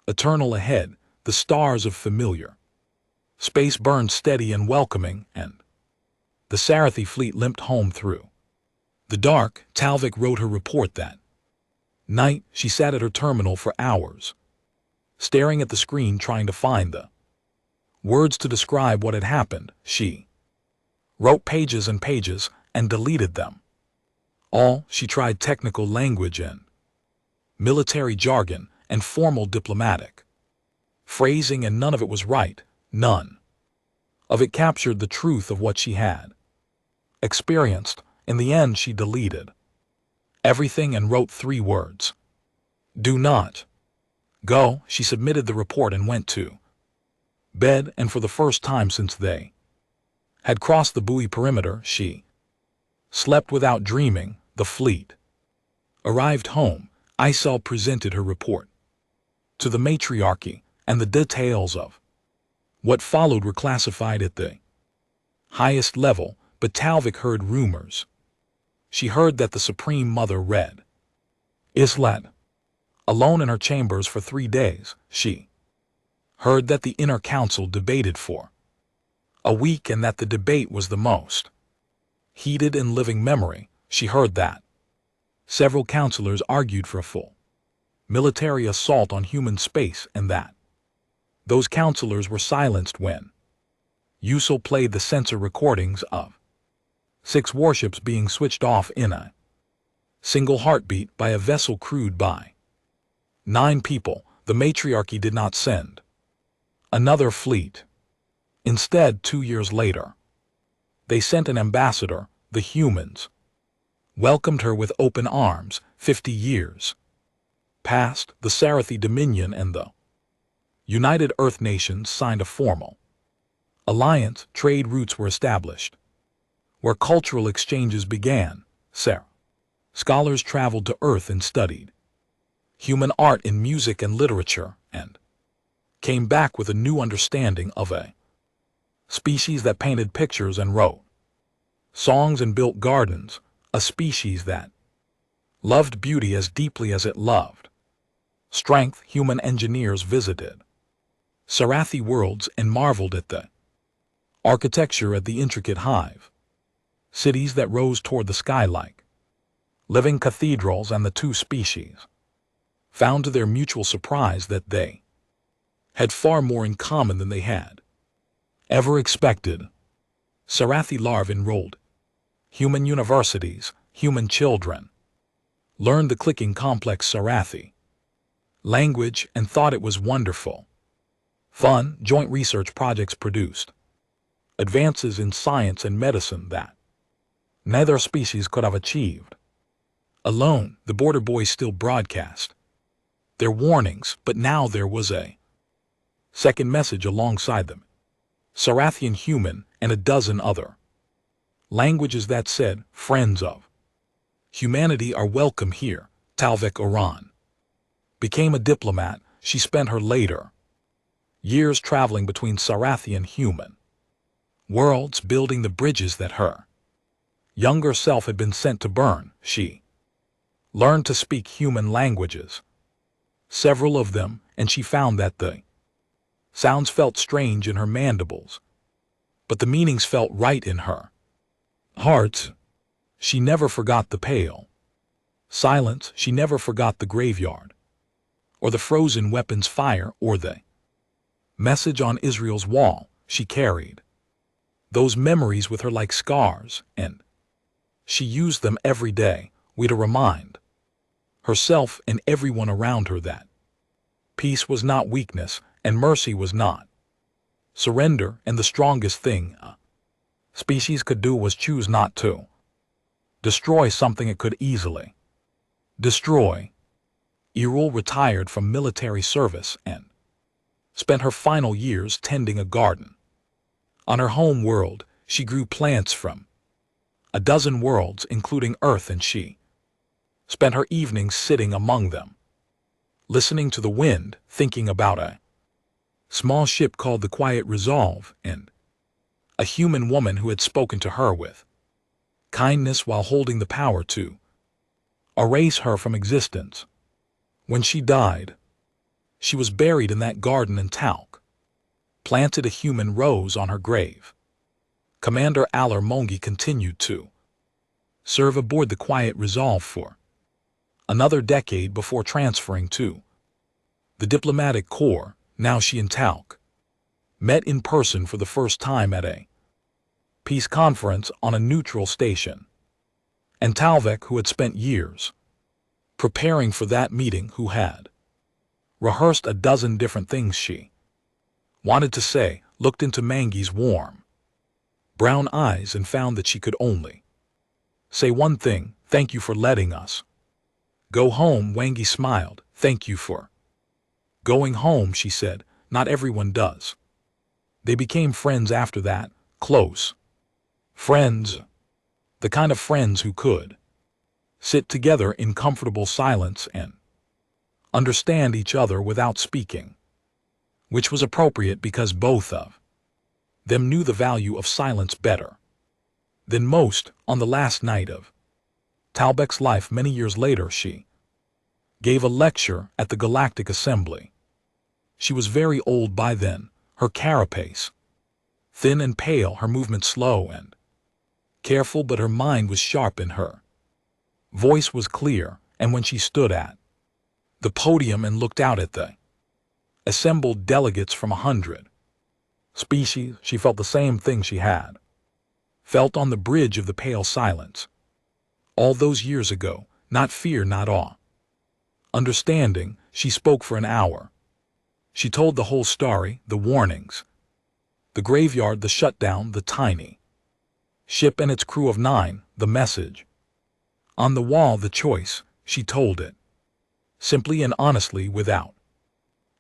[SPEAKER 1] eternal ahead. The stars of familiar space burned steady and welcoming, and the Sarathi fleet limped home through the dark. Talvik wrote her report that night. She sat at her terminal for hours, staring at the screen, trying to find the words to describe what had happened. She wrote pages and pages and deleted them all. She tried technical language and military jargon and formal diplomatic phrasing, and none of it was right. None of it captured the truth of what she had experienced. In the end, she deleted everything and wrote 3 words: do not go. She submitted the report and went to bed, and for the first time since they had crossed the buoy perimeter, she slept without dreaming. The fleet arrived home. Isel presented her report to the matriarchy, and the details of what followed were classified at the highest level. But Talvik heard rumors. She heard that the Supreme Mother read Islet alone in her chambers for 3 days. She heard that the inner council debated for a week, and that the debate was the most heated in living memory. She heard that several counselors argued for a full military assault on human space, and that those counselors were silenced when Usul played the sensor recordings of 6 warships being switched off in a single heartbeat by a vessel crewed by 9 people. The matriarchy did not send another fleet. Instead, 2 years later, they sent an ambassador. The humans welcomed her with open arms. 50 years passed. The Sarathi Dominion and the United Earth Nations signed a formal alliance. Trade routes were established, where cultural exchanges began. Scholars traveled to Earth and studied human art in music and literature, and came back with a new understanding of a species that painted pictures and wrote songs and built gardens, a species that loved beauty as deeply as it loved strength. Human engineers visited Sarathi worlds and marveled at the architecture, at the intricate hive cities that rose toward the sky like living cathedrals, and the two species found to their mutual surprise that they had far more in common than they had ever expected. Sarathi larvae enrolled human universities, human children learned the clicking complex Sarathi language and thought it was wonderful. Fun joint research projects produced advances in science and medicine that neither species could have achieved alone. The border boys still broadcast their warnings, but now there was a second message alongside them. Sarathian human and a dozen other languages that said, friends of humanity are welcome here. Talvik Oran became a diplomat. She spent her later years traveling between Sarathi and human worlds, building the bridges that her younger self had been sent to burn. She learned to speak human languages, several of them, and she found that the sounds felt strange in her mandibles, but the meanings felt right in her heart. She never forgot the pale silence. She never forgot the graveyard, or the frozen weapons fire, or the message on Israel's wall. She carried those memories with her like scars, and she used them every day to remind herself and everyone around her that peace was not weakness and mercy was not surrender, and the strongest thing a species could do was choose not to destroy something it could easily destroy. Erul retired from military service and spent her final years tending a garden. On her home world, she grew plants from a dozen worlds, including Earth, and she spent her evenings sitting among them, listening to the wind, thinking about a small ship called the Quiet Resolve and a human woman who had spoken to her with kindness while holding the power to erase her from existence. When she died, she was buried in that garden, and Talc planted a human rose on her grave. Commander Alar Mongi continued to serve aboard the Quiet Resolve for another decade before transferring to the diplomatic corps. Now she and Talc met in person for the first time at a peace conference on a neutral station, and Talvik, who had spent years preparing for that meeting, who had rehearsed a dozen different things she wanted to say, looked into Mangi's warm brown eyes and found that she could only say one thing: thank you for letting us go home. Wangi smiled. Thank you for going home, she said. Not everyone does. They became friends after that, close friends, the kind of friends who could sit together in comfortable silence and understand each other without speaking, which was appropriate because both of them knew the value of silence better than most. On the last night of Talbek's life many years later, she gave a lecture at the Galactic Assembly. She was very old by then, her carapace thin and pale, her movement slow and careful, but her mind was sharp and her voice was clear. And when she stood at the podium and looked out at the assembled delegates from 100 species, she felt the same thing she had felt on the bridge of the pale silence all those years ago. Not fear, not awe. Understanding. She spoke for an hour. She told the whole story, the warnings, the graveyard, the shutdown, the tiny ship and its crew of 9, the message on the wall, the choice. She told it simply and honestly, without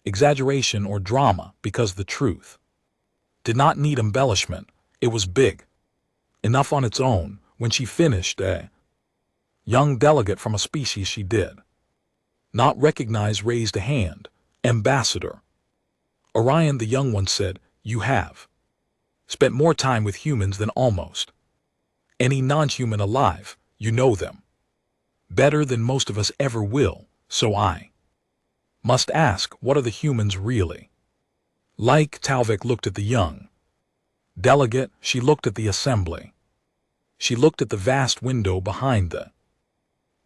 [SPEAKER 1] exaggeration or drama, because the truth did not need embellishment. It was big enough on its own. When she finished, a young delegate from a species she did not recognize raised a hand. Ambassador Orion, the young one, said, "You have spent more time with humans than almost any non-human alive. You know them better than most of us ever will, so I must ask, what are the humans really like? Talvik looked at the young delegate. She looked at the assembly. She looked at the vast window behind the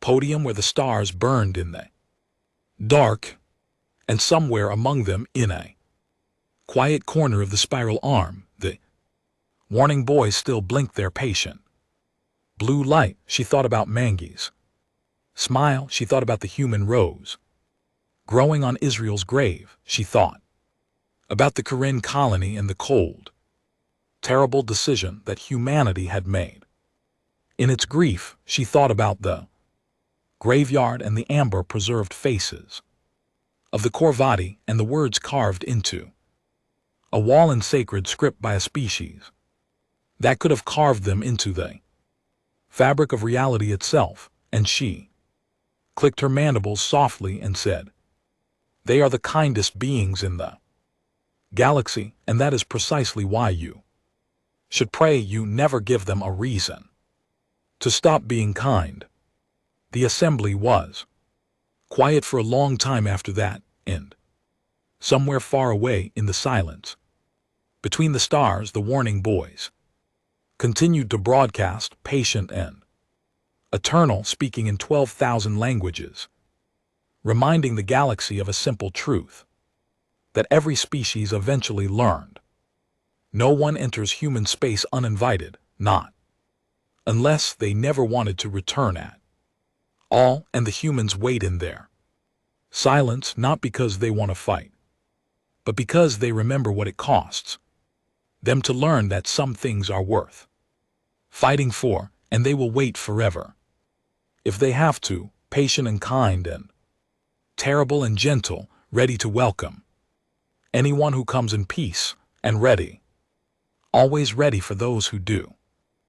[SPEAKER 1] podium where the stars burned in the dark, and somewhere among them, in a quiet corner of the spiral arm, the warning boys still blinked their patient blue light. She thought about Mangi's smile. She thought about the human rose growing on Israel's grave. She thought about the Karen colony and the cold, terrible decision that humanity had made. In its grief, she thought about the graveyard and the amber-preserved faces of the Corvati and the words carved into a wall in sacred script by a species that could have carved them into the fabric of reality itself, and she clicked her mandibles softly and said, "They are the kindest beings in the galaxy, and that is precisely why you should pray you never give them a reason to stop being kind." The assembly was quiet for a long time after that, and somewhere far away in the silence, between the stars, the warning boys continued to broadcast, patient and eternal, speaking in 12,000 languages, reminding the galaxy of a simple truth that every species eventually learned. No one enters human space uninvited, not unless they never wanted to return at all, and the humans wait in there silence, not because they want to fight, but because they remember what it costs them to learn that some things are worth fighting for, and they will wait forever if they have to, patient and kind and terrible and gentle, ready to welcome anyone who comes in peace, and ready, always ready for those who do.